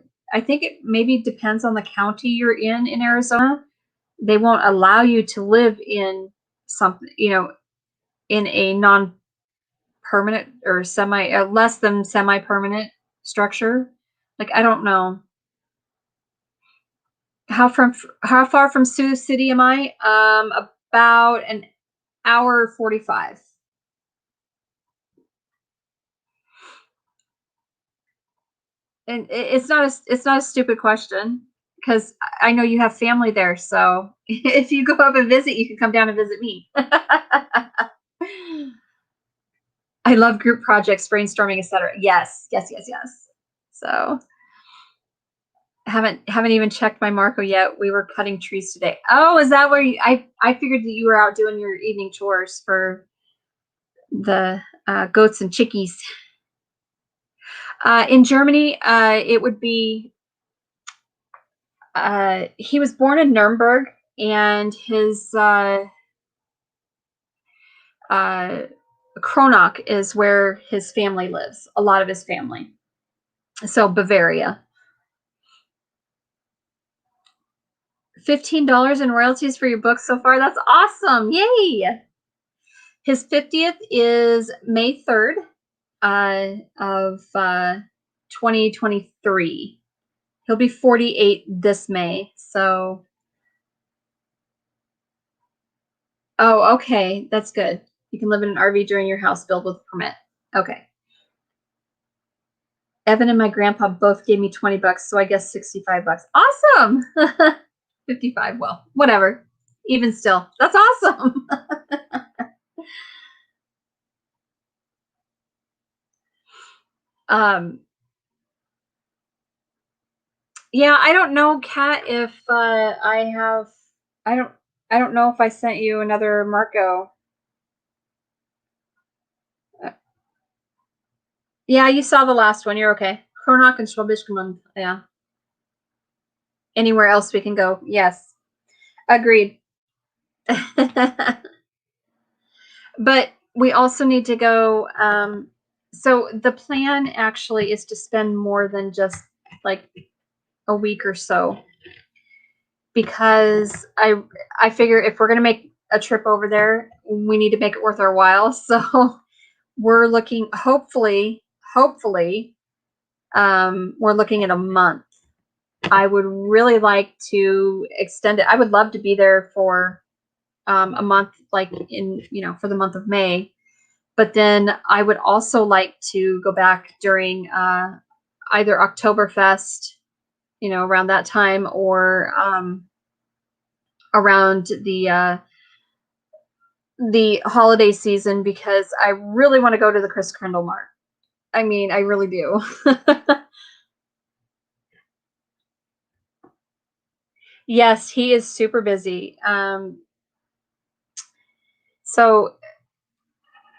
S1: think it maybe depends on the county you're in Arizona. They won't allow you to live in something, you know, in a non-permanent or less than semi-permanent structure. Like, I don't know. How far from Sioux City am I? About an hour 45. And it's not a stupid question because I know you have family there. So if you go up and visit, you can come down and visit me. I love group projects, brainstorming, etc. Yes. So haven't even checked my Marco yet. We were cutting trees today. Oh, is that where I figured that you were out doing your evening chores for the goats and chickies. In Germany, it would be, he was born in Nuremberg, and his Kronach is where his family lives, a lot of his family. So Bavaria. $15 in royalties for your book so far. That's awesome. Yay. His 50th is May 3rd of 2023. He'll be 48 this May. So, oh, okay. That's good. You can live in an RV during your house build with a permit. Okay. Evan and my grandpa both gave me 20 bucks, so I guess 65 bucks. Awesome. 55. Well, whatever. Even still, that's awesome. Yeah, I don't know, Kat, if I don't know if I sent you another Marco. Yeah, you saw the last one. You're okay. Kronach and Schwabishkeman. Yeah. Anywhere else we can go. Yes. Agreed. But we also need to go. So the plan actually is to spend more than just like a week or so, because I figure if we're going to make a trip over there, we need to make it worth our while. So we're looking, hopefully, we're looking at a month. I would really like to extend it. I would love to be there for a month, like for the month of May. But then I would also like to go back during either Oktoberfest, around that time, or around the holiday season, because I really want to go to the Chris Kringle Mart. I mean, I really do. Yes, he is super busy. So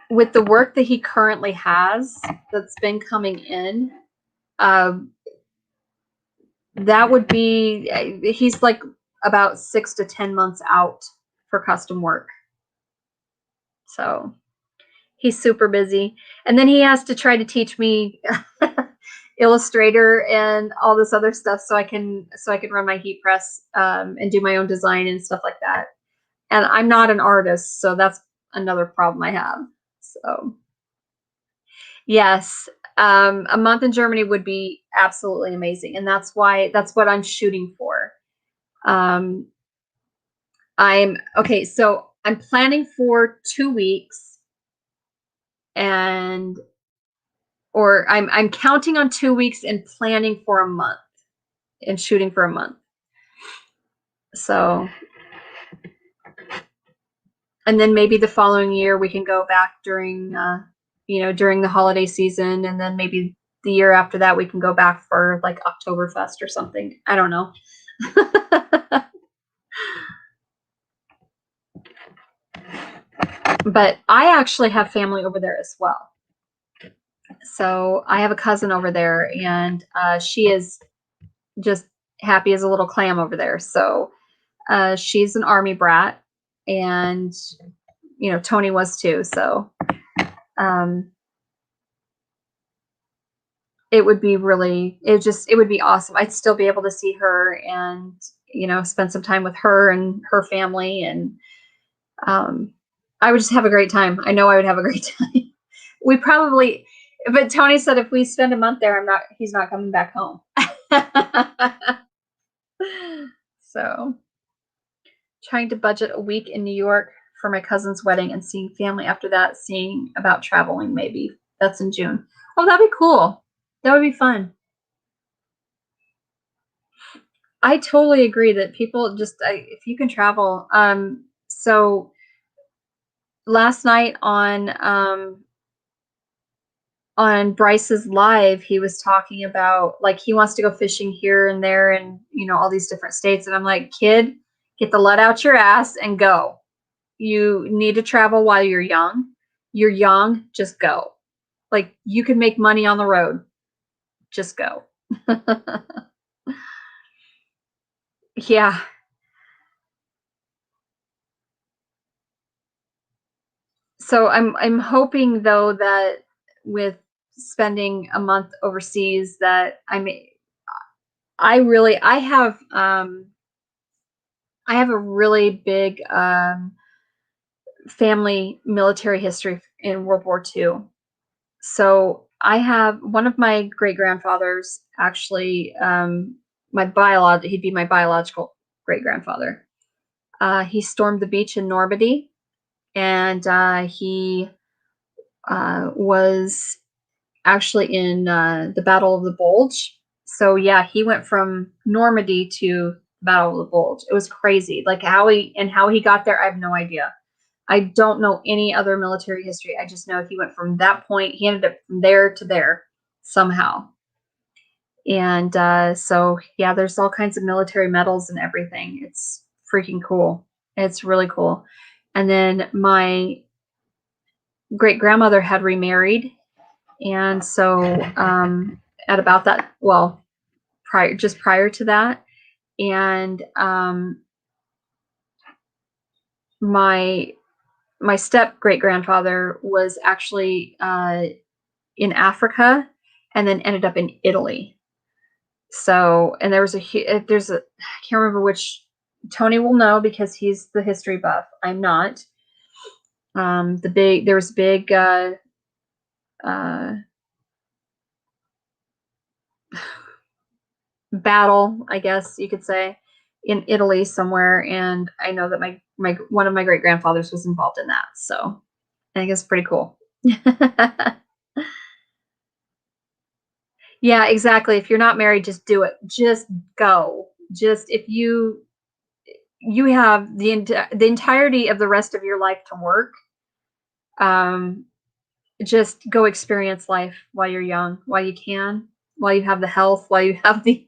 S1: with the work that he currently has that's been coming in, um, that would be, he's like about 6 to 10 months out for custom work. So he's super busy. And then he has to try to teach me Illustrator and all this other stuff so I can run my heat press and do my own design and stuff like that. And I'm not an artist, so that's another problem I have. So yes, a month in Germany would be absolutely amazing, and that's what I'm shooting for. Um, I'm okay, so I'm planning for 2 weeks, and or I'm counting on 2 weeks and planning for a month and shooting for a month. So, and then maybe the following year we can go back during, during the holiday season, and then maybe the year after that we can go back for like Oktoberfest or something. I don't know. But I actually have family over there as well. So I have a cousin over there, and she is just happy as a little clam over there. So she's an army brat, and Tony was too. So um, it would be it would be awesome. I'd still be able to see her and spend some time with her and her family, and I would just have a great time. I know I would have a great time. We probably, but Tony said if we spend a month there, he's not coming back home. So, trying to budget a week in New York for my cousin's wedding and seeing family after that, seeing about traveling maybe. That's in June. Oh, that'd be cool. That would be fun. I totally agree that people just, if you can travel. So last night on Bryce's live, he was talking about like he wants to go fishing here and there and all these different states, and I'm like, kid, get the lead out your ass and go. You need to travel while you're young. You're young, just go. Like you can make money on the road. Just go. Yeah. So I'm hoping though that with spending a month overseas that I have a really big family military history in World War II. So I have one of my great grandfathers actually, he'd be my biological great grandfather. He stormed the beach in Normandy, and he was actually in the Battle of the Bulge. So yeah, he went from Normandy to Battle of the Bulge. It was crazy. Like how he got there, I have no idea. I don't know any other military history. I just know he went from that point. He ended up from there to there somehow. And so yeah, there's all kinds of military medals and everything. It's freaking cool. It's really cool. And then my great grandmother had remarried, and so at about that, well, prior to that, and my step great grandfather was actually in Africa, and then ended up in Italy. So, and there's I can't remember which. Tony will know because he's the history buff. I'm not. There was big uh, battle, I guess you could say, in Italy somewhere, and I know that my one of my great grandfathers was involved in that. So I think it's pretty cool. Yeah, exactly. If you're not married, just do it. Just go. Just if you have the entirety of the rest of your life to work, um, just go experience life while you're young, while you can. while you have the health, while you have the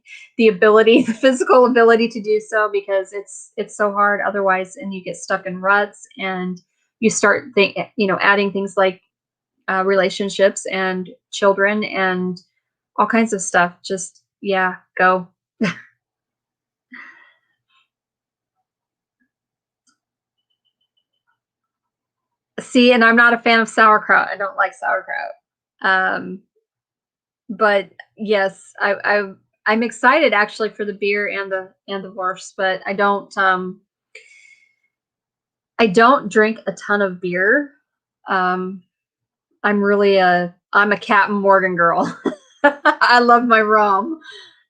S1: ability, the physical ability to do so, because it's so hard otherwise, and you get stuck in ruts, and you start adding things like relationships and children and all kinds of stuff. Just, yeah, go. See, and I'm not a fan of sauerkraut. I don't like sauerkraut. But yes, I'm excited actually for the beer and the wurst, but I don't drink a ton of beer. I'm a Captain Morgan girl. I love my rum.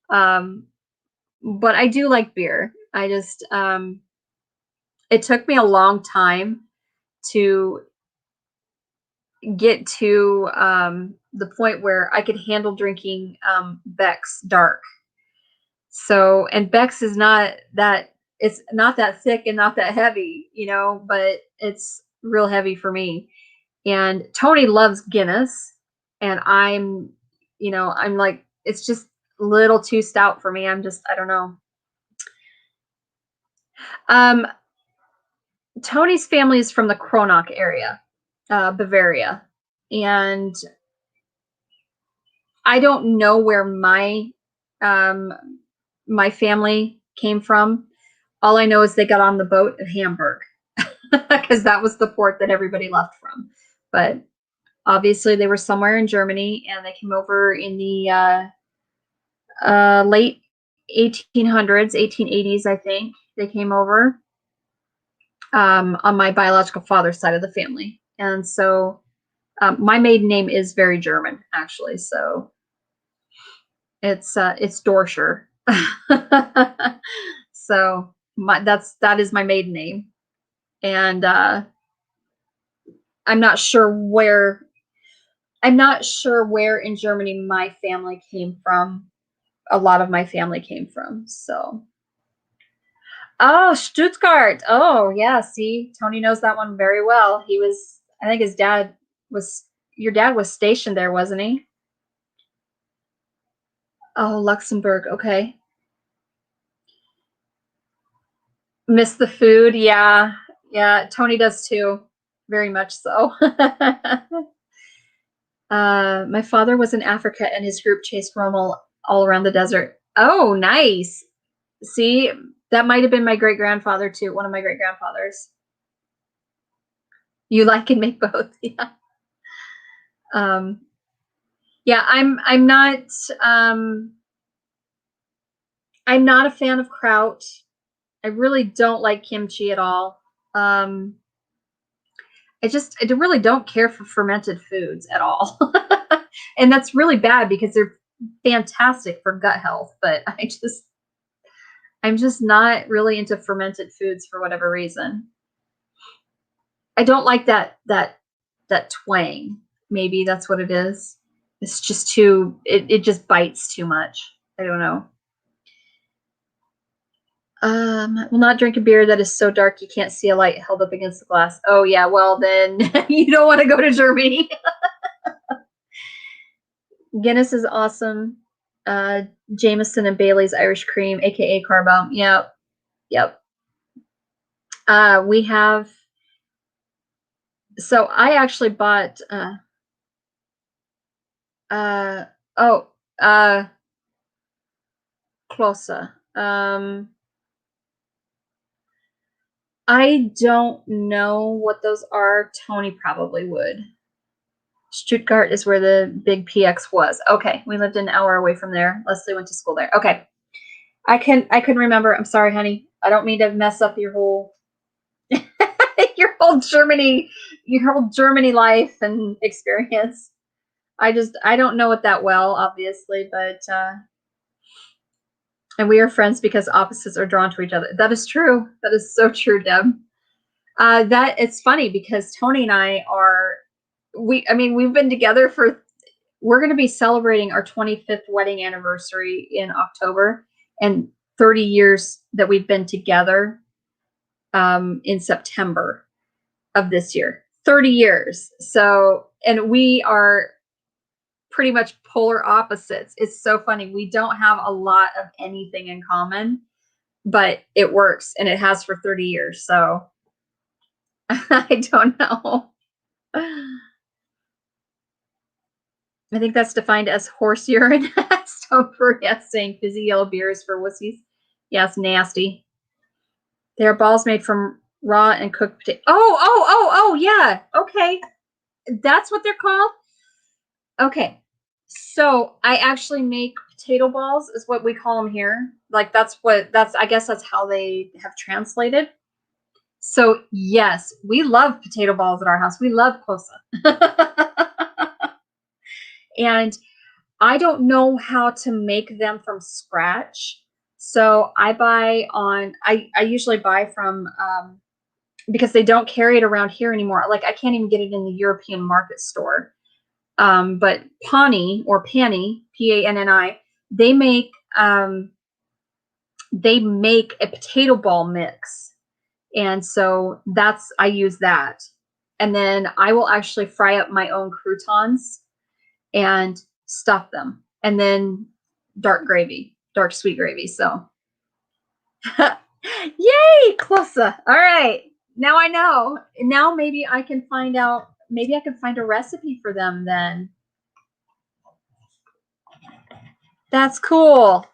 S1: But I do like beer. I just it took me a long time to get to the point where I could handle drinking Beck's Dark. So, and Beck's is not that, it's not that thick and not that heavy, but it's real heavy for me. And Tony loves Guinness, and I'm like, it's just a little too stout for me. I don't know. Um, Tony's family is from the Kronach area, Bavaria. And I don't know where my family came from. All I know is they got on the boat at Hamburg because that was the port that everybody left from. But obviously they were somewhere in Germany, and they came over in the late 1800s, 1880s, I think. They came over on my biological father's side of the family. And so my maiden name is very German, actually. So it's Dorscher. So that is my maiden name. And I'm not sure where in Germany my family came from. A lot of my family came from. So, oh, Stuttgart. Oh, yeah. See, Tony knows that one very well. I think your dad was stationed there, wasn't he? Oh, Luxembourg. Okay. Miss the food. Yeah. Yeah. Tony does too. Very much so. My father was in Africa, and his group chased Rommel all around the desert. Oh, nice. See, that might have been my great-grandfather too, one of my great-grandfathers. You like and make both. Yeah. Yeah, I'm not a fan of kraut. I really don't like kimchi at all. I really don't care for fermented foods at all. And that's really bad because they're fantastic for gut health, but I'm just not really into fermented foods for whatever reason. I don't like that twang. Maybe that's what it is. It's just it just bites too much. I don't know. Will not drink a beer that is so dark you can't see a light held up against the glass. Oh yeah, well then you don't want to go to Germany. Guinness is awesome. Jameson and Bailey's Irish Cream, aka Carbo. Yep. We have. So I actually bought. Closa. I don't know what those are. Tony probably would. Stuttgart is where the big PX was. Okay, we lived an hour away from there. Leslie went to school there. Okay, I couldn't remember. I'm sorry, honey. I don't mean to mess up your whole your whole Germany life and experience. I don't know it that well, obviously, but and we are friends because opposites are drawn to each other. That is true. That is so true, Deb. That it's funny because Tony and I we've been together we're going to be celebrating our 25th wedding anniversary in October, and 30 years that we've been together in September of this year. 30 years. So, and we are pretty much polar opposites. It's so funny. We don't have a lot of anything in common, but it works, and it has for 30 years. So I don't know. I think that's defined as horse urine. Stover, yes, saying fizzy yellow beer is for wussies. Yes, nasty. They're balls made from raw and cooked potato. Oh, yeah. Okay. That's what they're called? Okay. So I actually make potato balls is what we call them here. Like I guess that's how they have translated. So yes, we love potato balls at our house. We love kosa. And I don't know how to make them from scratch. So I usually buy from, because they don't carry it around here anymore. Like I can't even get it in the European market store. But Pani or Panny, Panni, they make, a potato ball mix. And so I use that. And then I will actually fry up my own croutons and stuff them. And then dark sweet gravy. So yay, Closa. All right. Now I know. Now maybe I can find a recipe for them then. That's cool.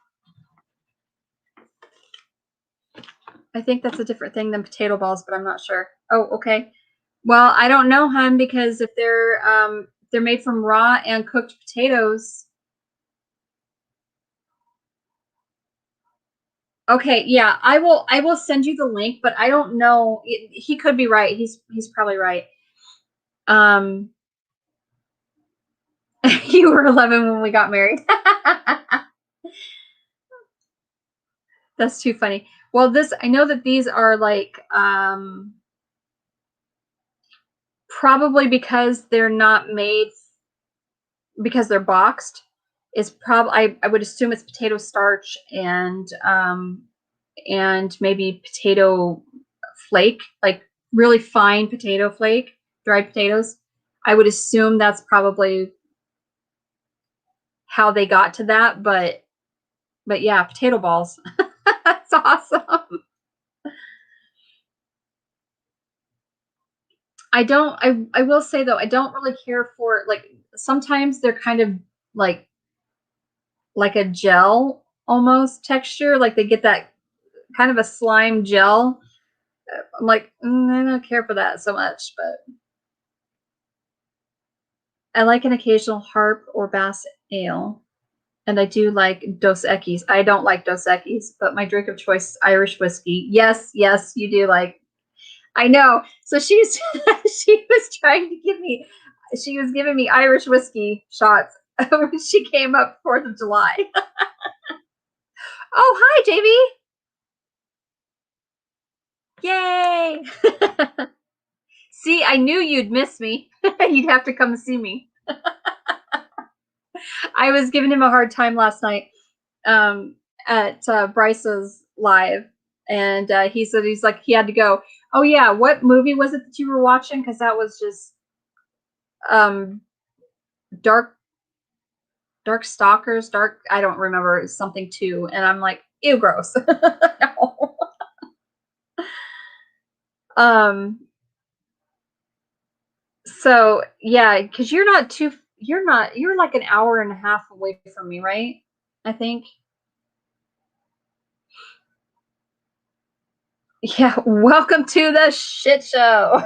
S1: I think that's a different thing than potato balls, but I'm not sure. Oh, okay. Well, I don't know, hun, because if they're made from raw and cooked potatoes. Okay, yeah, I will send you the link, but I don't know. He could be right. He's probably right. You were 11 when we got married. That's too funny. Well, I know that these are like, probably because they're not made, because they're boxed, is probably, I would assume it's potato starch and maybe potato flake, like really fine potato flake, dried potatoes. I would assume that's probably how they got to that, but yeah, potato balls. That's awesome. I will say though, I don't really care for, like, sometimes they're kind of like a gel almost texture, like they get that kind of a slime gel. I'm like, I don't care for that so much, but I like an occasional harp or bass ale. And I do like Dos Equis. I don't like Dos Equis, but my drink of choice is Irish whiskey. Yes, you do like. I know. So she was giving me Irish whiskey shots when she came up 4th of July. Oh, hi, JB. Yay. See, I knew you'd miss me. You'd have to come see me. I was giving him a hard time last night at Bryce's live, and he said he had to go. Oh yeah, what movie was it that you were watching? Because that was just dark stalkers, I don't remember, something too. And I'm like, ew, gross. No. So yeah, because you're like an hour and a half away from me, right? I think. Yeah, welcome to the shit show.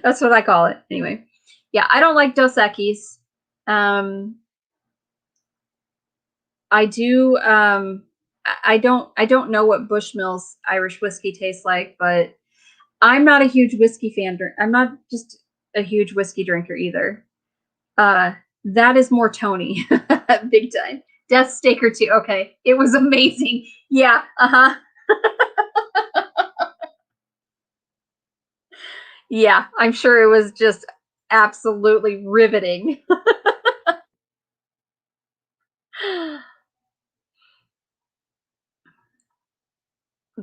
S1: That's what I call it. Anyway. Yeah, I don't like Dos Equis. I do I don't know what Bushmills Irish whiskey tastes like, but I'm not a huge whiskey fan. I'm not just a huge whiskey drinker either. That is more Tony. Big time. Death Staker too. Okay. It was amazing. Yeah. Uh-huh. Yeah, I'm sure it was just absolutely riveting.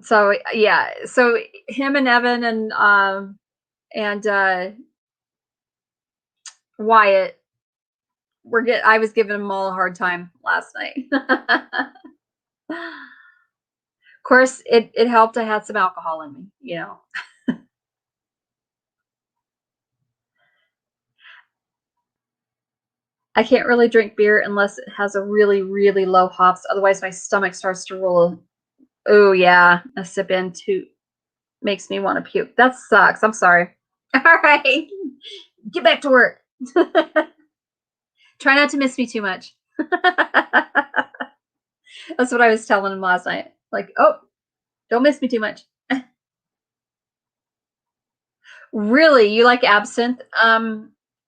S1: So yeah, so him and Evan and Wyatt, I was giving them all a hard time last night. Of course, it helped I had some alcohol in me, you know. I can't really drink beer unless it has a really, really low hops. Otherwise, my stomach starts to roll. Oh, yeah. A sip in too makes me want to puke. That sucks. I'm sorry. All right. Get back to work. Try not to miss me too much. That's what I was telling him last night. Like, oh, don't miss me too much. Really? You like absinthe?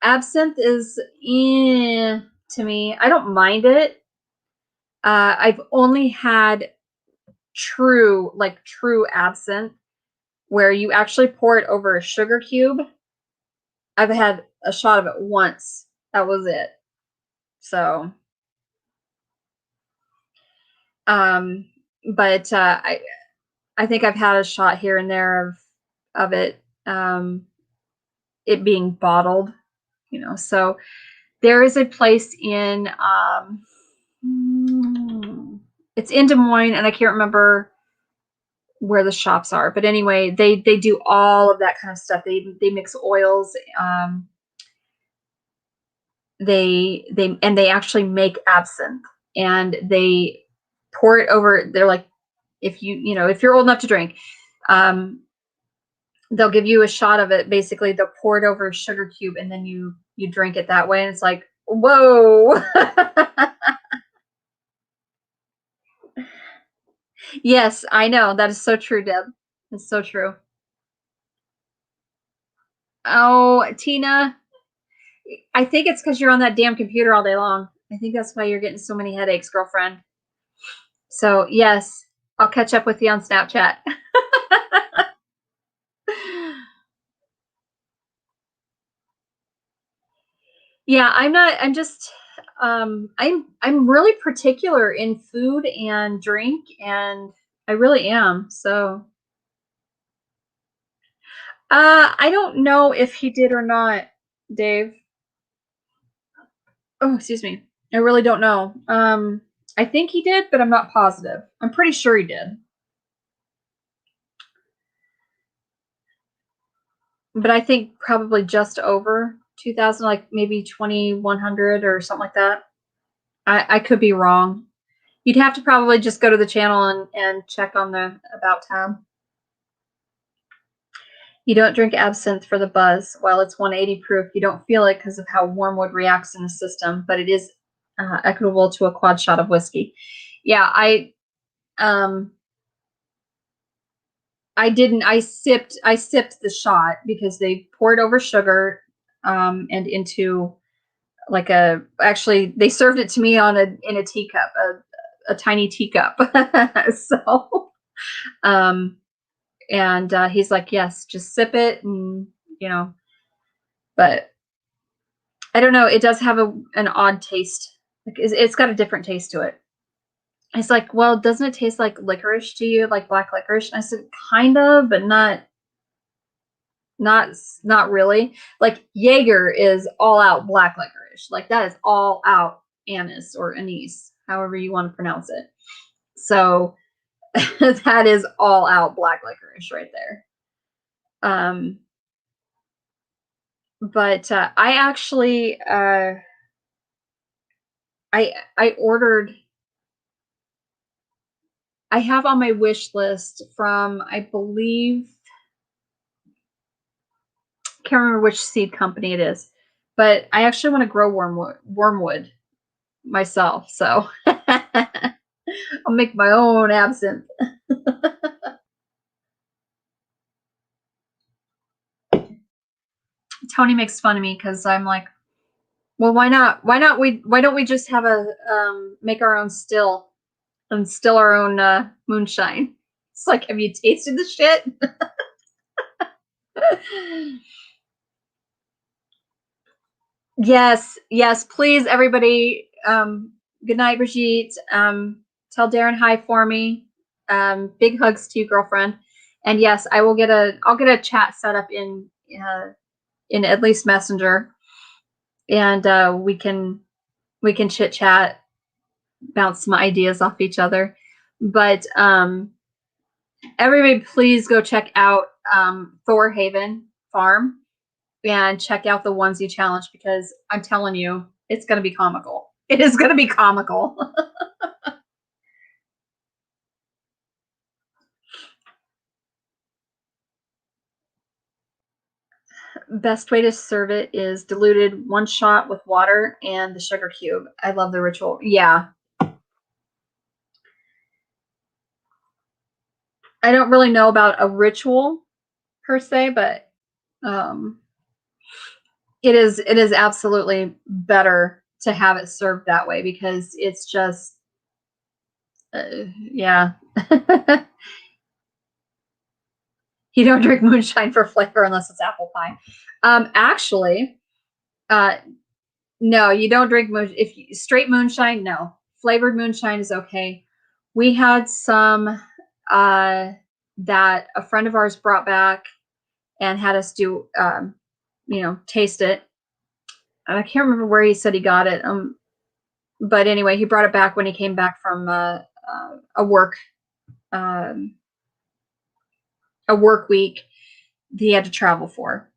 S1: Absinthe is to me. I don't mind it. I've only had true absinthe where you actually pour it over a sugar cube. I've had a shot of it once. That was it. So, but I think I've had a shot here and there of it, it being bottled, you know. So there is a place in it's in Des Moines, and I can't remember where the shops are, but anyway, they do all of that kind of stuff. They mix oils. They actually make absinthe, and they pour it over. They're like, if you're old enough to drink, they'll give you a shot of it. Basically, they'll pour it over a sugar cube, and then you drink it that way. And it's like, whoa. Yes, I know. That is so true, Deb. It's so true. Oh, Tina, I think it's because you're on that damn computer all day long. I think that's why you're getting so many headaches, girlfriend. So, yes, I'll catch up with you on Snapchat. Yeah, I'm really particular in food and drink, and I really am. So, I don't know if he did or not, Dave. Oh, excuse me. I really don't know. I think he did, but I'm not positive. I'm pretty sure he did. But I think probably just over 2,000, like maybe 2,100 or something like that. I could be wrong. You'd have to probably just go to the channel and check on the About tab. You don't drink absinthe for the buzz. While it's 180 proof, you don't feel it because of how wormwood reacts in the system, but it is equitable to a quad shot of whiskey. Yeah, I didn't. I sipped the shot because they poured over sugar and into like actually they served it to me in a teacup, a tiny teacup. So and he's like, yes, just sip it, and but I don't know, it does have an odd taste. Like it's got a different taste to it. It's like, well, doesn't it taste like licorice to you, like black licorice? And I said, kind of, but not really. Like Jaeger is all out black licorice. Like that is all out anise or anise, however you want to pronounce it. So that is all out black licorice right there. But I actually I ordered. I have on my wish list from, I believe, can't remember which seed company it is, but I actually want to grow wormwood myself. So I'll make my own absinthe. Tony makes fun of me because I'm like, well, why not? Why don't we just have make our own still and still our own moonshine? It's like, have you tasted the shit? Yes, please, everybody. Good night, Brigitte. Tell Darren hi for me. Big hugs to you, girlfriend. And yes, I'll get a chat set up in at least Messenger, and we can we can chit chat, bounce some ideas off each other. But everybody, please go check out Thorhaven Farm and check out the onesie challenge, because I'm telling you, it's going to be comical. It is going to be comical. Best way to serve it is diluted 1 shot with water and the sugar cube. I love the ritual. Yeah. I don't really know about a ritual per se, but it is absolutely better to have it served that way, because it's just yeah. You don't drink moonshine for flavor unless it's apple pie. Actually, no, you don't drink straight moonshine. No, flavored moonshine is okay. We had some that a friend of ours brought back and had us do, taste it. And I can't remember where he said he got it. But anyway, he brought it back when he came back from a work week he had to travel for.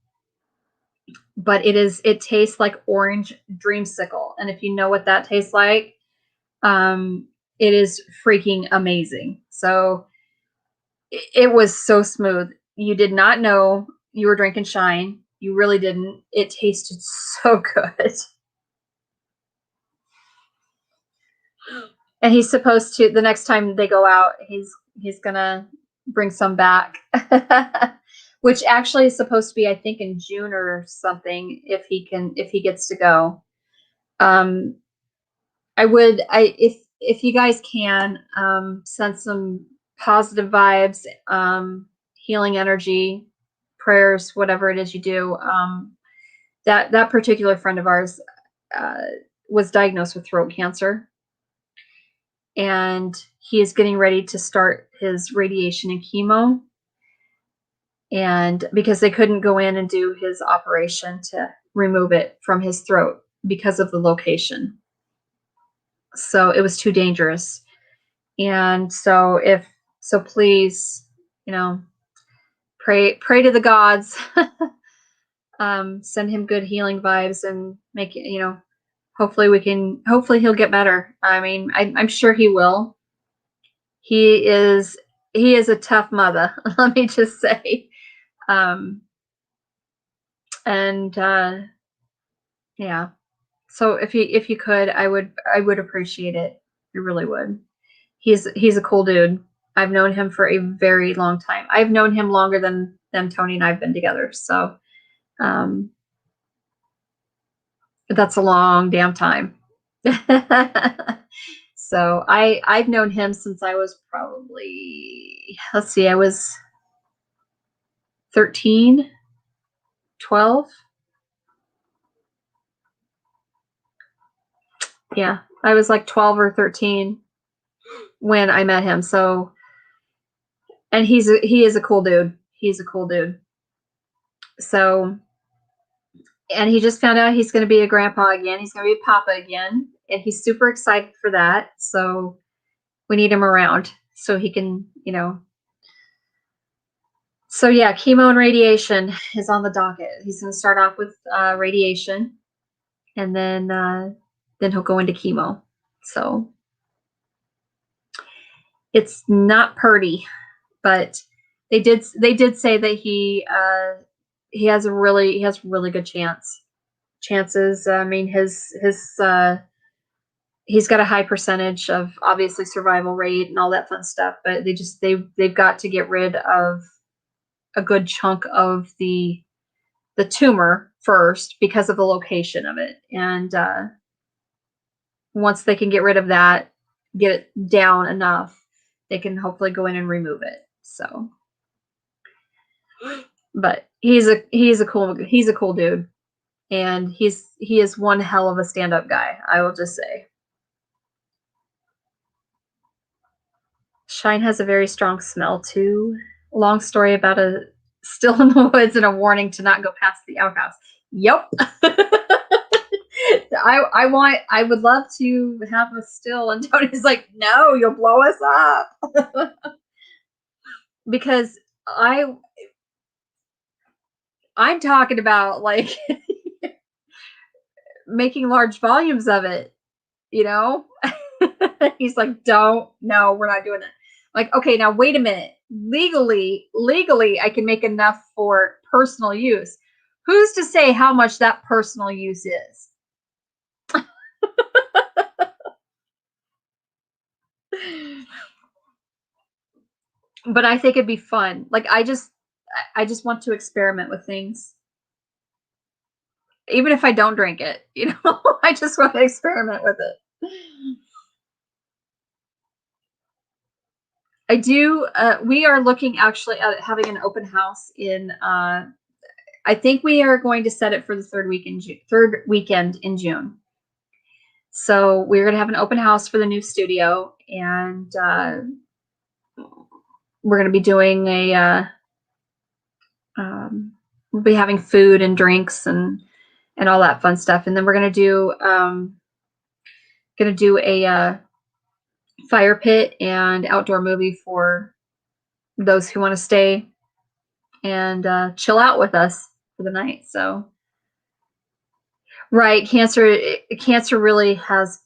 S1: But it tastes like orange dreamsicle, and if you know what that tastes like, it is freaking amazing. So it was so smooth. You did not know you were drinking shine. You really didn't. It tasted so good. And he's supposed to, the next time they go out, he's gonna bring some back. Which actually is supposed to be, I think, in June or something, if he gets to go. If you guys can, send some positive vibes, healing energy, prayers, whatever it is you do. That particular friend of ours was diagnosed with throat cancer, and he is getting ready to start his radiation and chemo. And because they couldn't go in and do his operation to remove it from his throat because of the location. So it was too dangerous. And so please, pray to the gods, send him good healing vibes, and make it, hopefully he'll get better. I mean, I'm sure he will. He is a tough mother, let me just say. Yeah. So if you could, I would appreciate it. I really would. He's a cool dude. I've known him for a very long time. I've known him longer than Tony and I've been together. So that's a long damn time. So I've known him since I was probably, let's see, I was 13, 12. Yeah, I was like 12 or 13 when I met him. So, and he is a cool dude. He's a cool dude. So, and he just found out he's going to be a grandpa again. He's going to be a papa again, and he's super excited for that. So we need him around so he can, So yeah, chemo and radiation is on the docket. He's going to start off with radiation, and then he'll go into chemo. So it's not pretty, but they did say that he has really good chances. I mean, he's got a high percentage of, obviously, survival rate and all that fun stuff, but they've got to get rid of a good chunk of the tumor first because of the location of it. And once they can get rid of that, get it down enough, they can hopefully go in and remove it. So, but he's a cool dude, and he is one hell of a stand-up guy, I will just say. Shine has a very strong smell too. Long story about a still in the woods and a warning to not go past the outhouse. Yep. I would love to have us still. And Tony's like, no, you'll blow us up. Because I'm talking about like making large volumes of it, you know? He's like, no, we're not doing that. Like, okay, now wait a minute. Legally, I can make enough for personal use. Who's to say how much that personal use is? But I think it'd be fun. Like, I just want to experiment with things. Even if I don't drink it, you know, I just want to experiment with it. I do. We are looking actually at having an open house in. I think we are going to set it for the third weekend in June. So we're going to have an open house for the new studio, and we're going to be doing we'll be having food and drinks and all that fun stuff, and then we're going to do a fire pit and outdoor movie for those who want to stay and chill out with us for the night. So, right, cancer really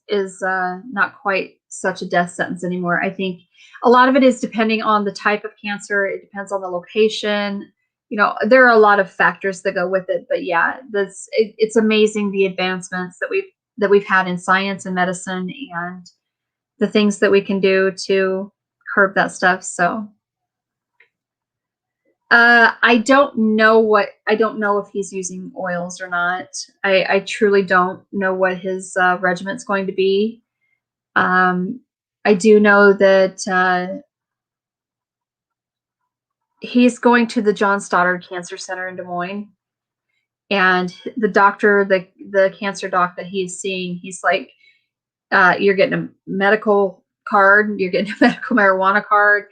S1: is not quite such a death sentence anymore. I think a lot of it is depending on the type of cancer. It depends on the location. You know, there are a lot of factors that go with it. But yeah, it's amazing the advancements that we've had in science and medicine and the things that we can do to curb that stuff. So I don't know if he's using oils or not. I truly don't know what his regiment's going to be. I do know that he's going to the John Stoddard Cancer Center in Des Moines, and the doctor, the cancer doc that he's seeing, he's like, you're getting a medical card, you're getting a medical marijuana card.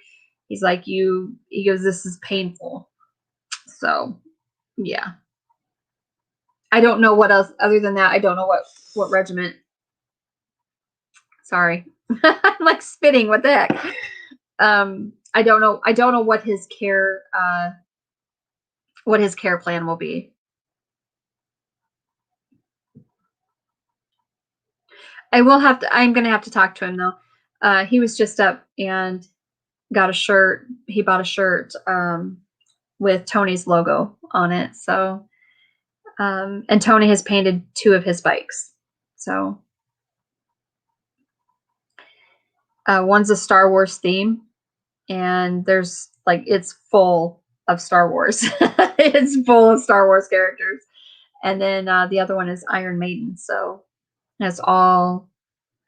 S1: He's like, he goes, this is painful. So, yeah. I don't know what else other than that. I don't know what regiment. Sorry. I'm like spitting. What the heck? I don't know. I don't know what his care plan will be. I'm going to have to talk to him though. He was just up and got a shirt. He bought a shirt with Tony's logo on it. So, and Tony has painted 2 of his bikes. So, one's a Star Wars theme, and there's like, it's full of Star Wars. It's full of Star Wars characters. And then the other one is Iron Maiden. So it's all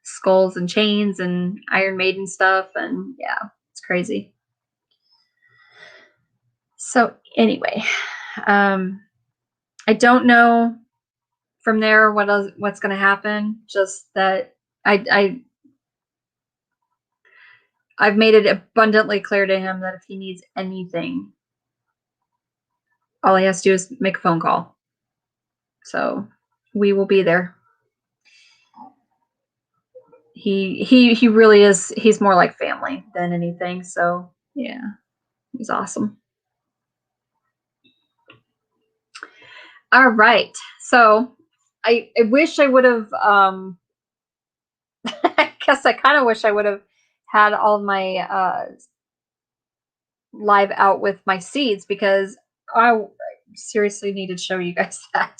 S1: skulls and chains and Iron Maiden stuff. And yeah, it's crazy. So anyway, I don't know from there what's going to happen. Just that I've made it abundantly clear to him that if he needs anything, all he has to do is make a phone call. So we will be there. He really is. He's more like family than anything. So yeah, he's awesome. All right. So I wish I would have. I guess I kind of wish I would have had all my live out with my seeds, because I seriously need to show you guys that.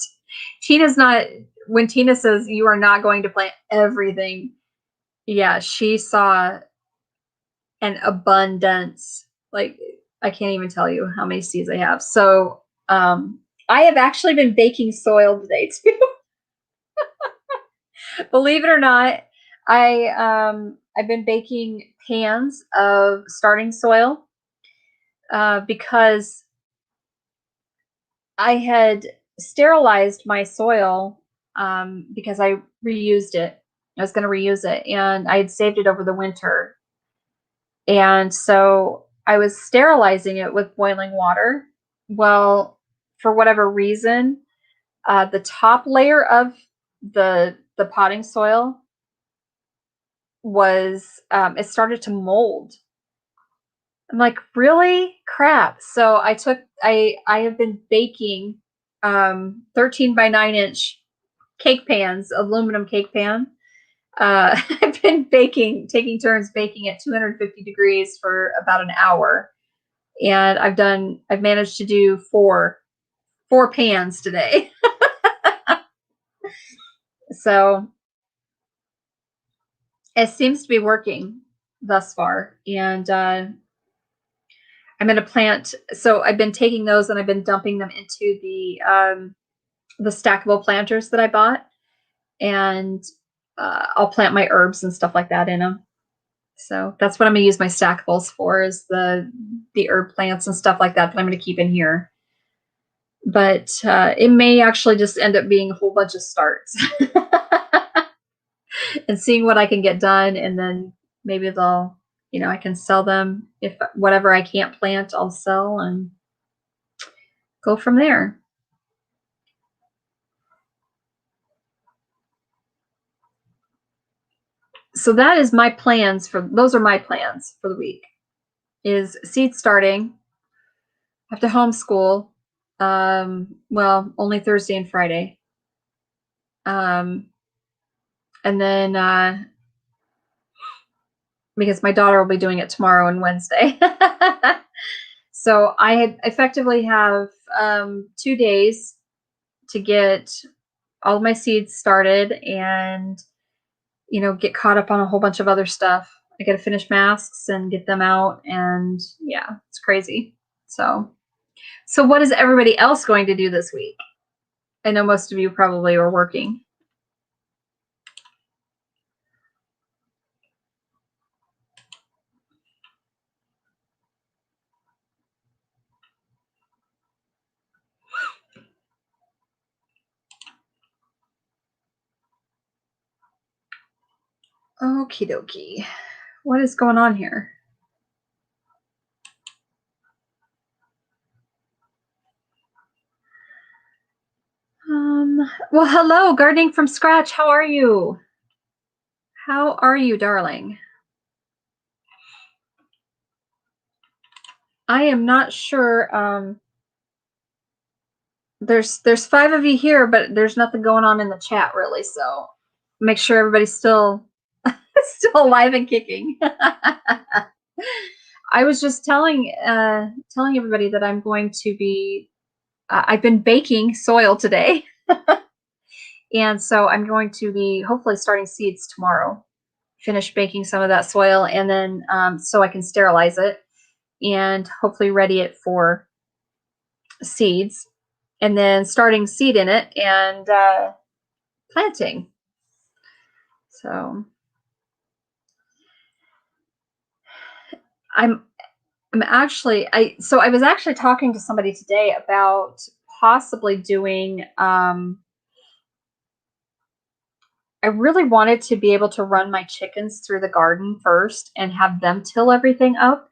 S1: Tina's not. When Tina says you are not going to plant everything, yeah, she saw an abundance. Like, I can't even tell you how many seeds I have. So I have actually been baking soil today too. Believe it or not, I've been baking pans of starting soil because I had sterilized my soil because I reused it. I was going to reuse it, and I had saved it over the winter. And so I was sterilizing it with boiling water. Well, for whatever reason, the top layer of the potting soil was it started to mold. I'm like, really? Crap. So I have been baking 13 by 9-inch cake pans, aluminum cake pan. I've been taking turns baking at 250 degrees for about an hour. And I've managed to do four pans today. So it seems to be working thus far. And I'm going to plant. So I've been taking those and I've been dumping them into the stackable planters that I bought. And I'll plant my herbs and stuff like that in them. So that's what I'm going to use my stackables for, is the herb plants and stuff like that I'm going to keep in here. But it may actually just end up being a whole bunch of starts and seeing what I can get done. And then maybe they'll, I can sell them. If whatever I can't plant, I'll sell and go from there. So that is my plans those are my plans for the week. Is seed starting. I have to homeschool. Well, only Thursday and Friday. And then because my daughter will be doing it tomorrow and Wednesday. So I effectively have 2 days to get all of my seeds started and, get caught up on a whole bunch of other stuff. I got to finish masks and get them out. And yeah, it's crazy. So what is everybody else going to do this week? I know most of you probably are working. Okie dokie. What is going on here? Well, hello, Gardening from Scratch. How are you? How are you, darling? I am not sure. There's 5 of you here, but there's nothing going on in the chat really. So make sure everybody's still alive and kicking. I was just telling everybody that I'm going to be. I've been baking soil today, and so I'm going to be hopefully starting seeds tomorrow. Finish baking some of that soil, and then so I can sterilize it and hopefully ready it for seeds, and then starting seed in it and planting. So I was actually talking to somebody today about possibly doing I really wanted to be able to run my chickens through the garden first and have them till everything up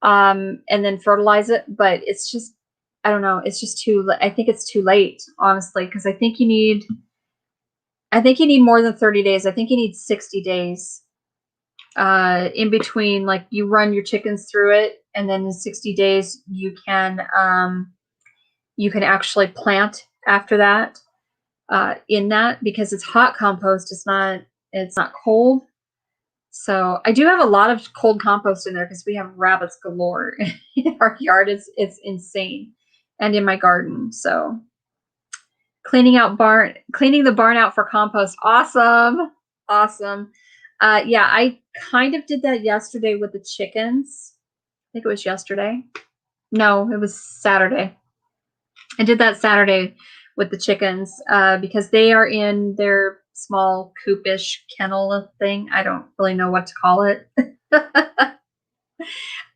S1: and then fertilize it, but it's just, I don't know, it's just I think it's too late, honestly, because I think you need more than 30 days. I think you need 60 days in between, like you run your chickens through it, and then in 60 days you can actually plant after that in that, because it's hot compost. It's not cold. So I do have a lot of cold compost in there because we have rabbits galore in our yard. It's insane, and in my garden. So cleaning the barn out for compost. Awesome. Yeah, I kind of did that yesterday with the chickens. I think it was yesterday. No, it was Saturday. I did that Saturday with the chickens because they are in their small coop-ish kennel thing. I don't really know what to call it.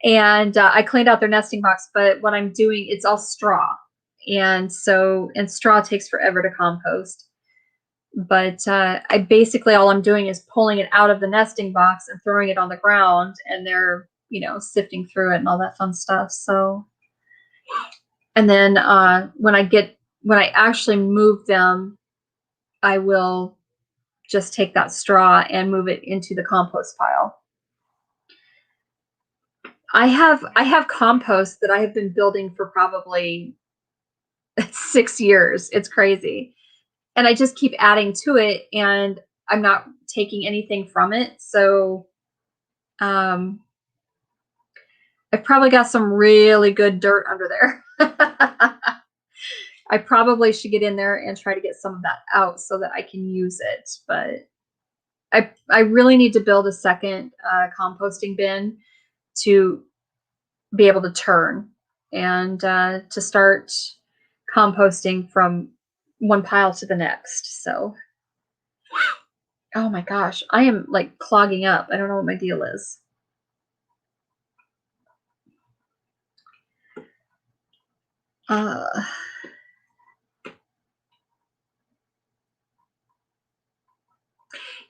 S1: And I cleaned out their nesting box, but what I'm doing, it's all straw. And straw takes forever to compost. But I basically, all I'm doing is pulling it out of the nesting box and throwing it on the ground, and they're, sifting through it and all that fun stuff. So, and then when I actually move them I will just take that straw and move it into the compost pile. I have compost that I have been building for probably 6 years. It's crazy. And I just keep adding to it, and I'm not taking anything from it. So I've probably got some really good dirt under there. I probably should get in there and try to get some of that out so that I can use it. But I really need to build a second composting bin to be able to turn and to start composting from one pile to the next. So, oh my gosh, I am like clogging up. I don't know what my deal is.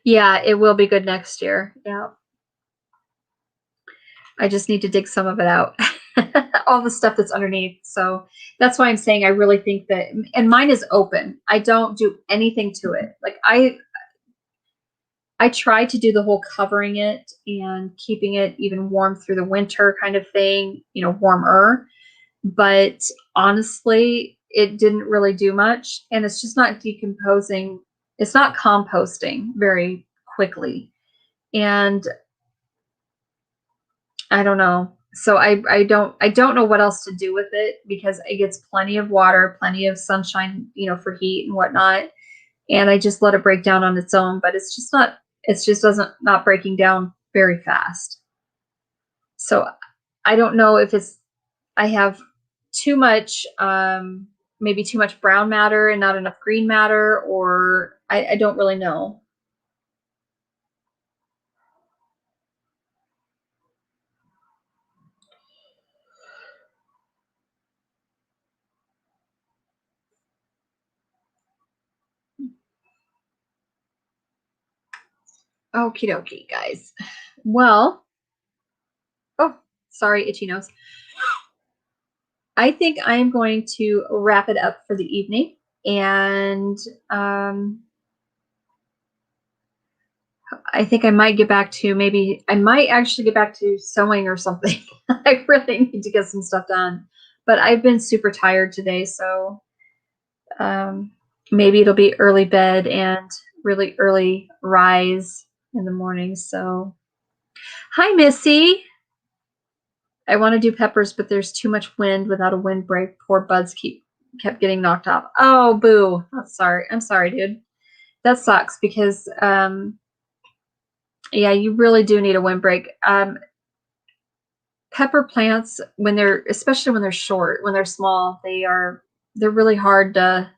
S1: Yeah, it will be good next year. Yeah. I just need to dig some of it out. All the stuff that's underneath. So that's why I'm saying I really think that, and mine is open. I don't do anything to it. Like I try to do the whole covering it and keeping it even warm through the winter kind of thing, you know, warmer. But honestly, it didn't really do much, and it's just not decomposing. It's not composting very quickly. And I don't know. So I don't know what else to do with it, because it gets plenty of water, plenty of sunshine, you know, for heat and whatnot. And I just let it break down on its own, but it's just doesn't not breaking down very fast. So I don't know if I have too much, maybe too much brown matter and not enough green matter, or I don't really know. Okie dokie, guys. Well, oh, sorry, itchy nose. I think I'm going to wrap it up for the evening, and I think I might get back to I might actually get back to sewing or something. I really need to get some stuff done, but I've been super tired today, so maybe it'll be early bed and really early rise in the morning. So, hi, Missy. I want to do peppers, but there's too much wind. Without a windbreak, poor buds kept getting knocked off. Oh, boo. I'm sorry. I'm sorry, dude. That sucks, because yeah, you really do need a windbreak. Pepper plants, especially when they're short, when they're small, they're really hard to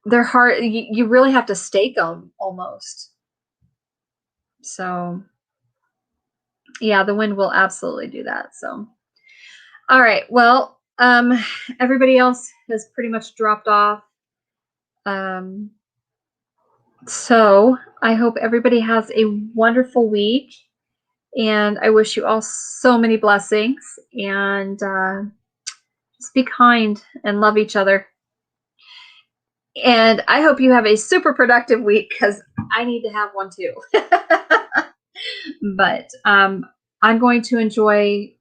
S1: they're hard. You really have to stake them almost. So yeah, the wind will absolutely do that. So, all right. Well, everybody else has pretty much dropped off. So I hope everybody has a wonderful week, and I wish you all so many blessings, and just be kind and love each other. And I hope you have a super productive week, because I need to have one too. But I'm going to enjoy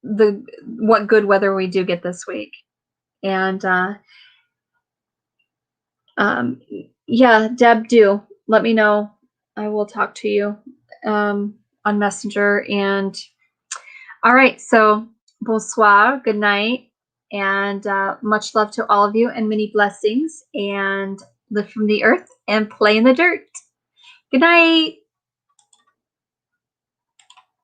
S1: what good weather we do get this week. And yeah, Deb, do let me know. I will talk to you on Messenger. And all right, so bonsoir, good night, and much love to all of you, and many blessings, and live from the earth and play in the dirt. Good night.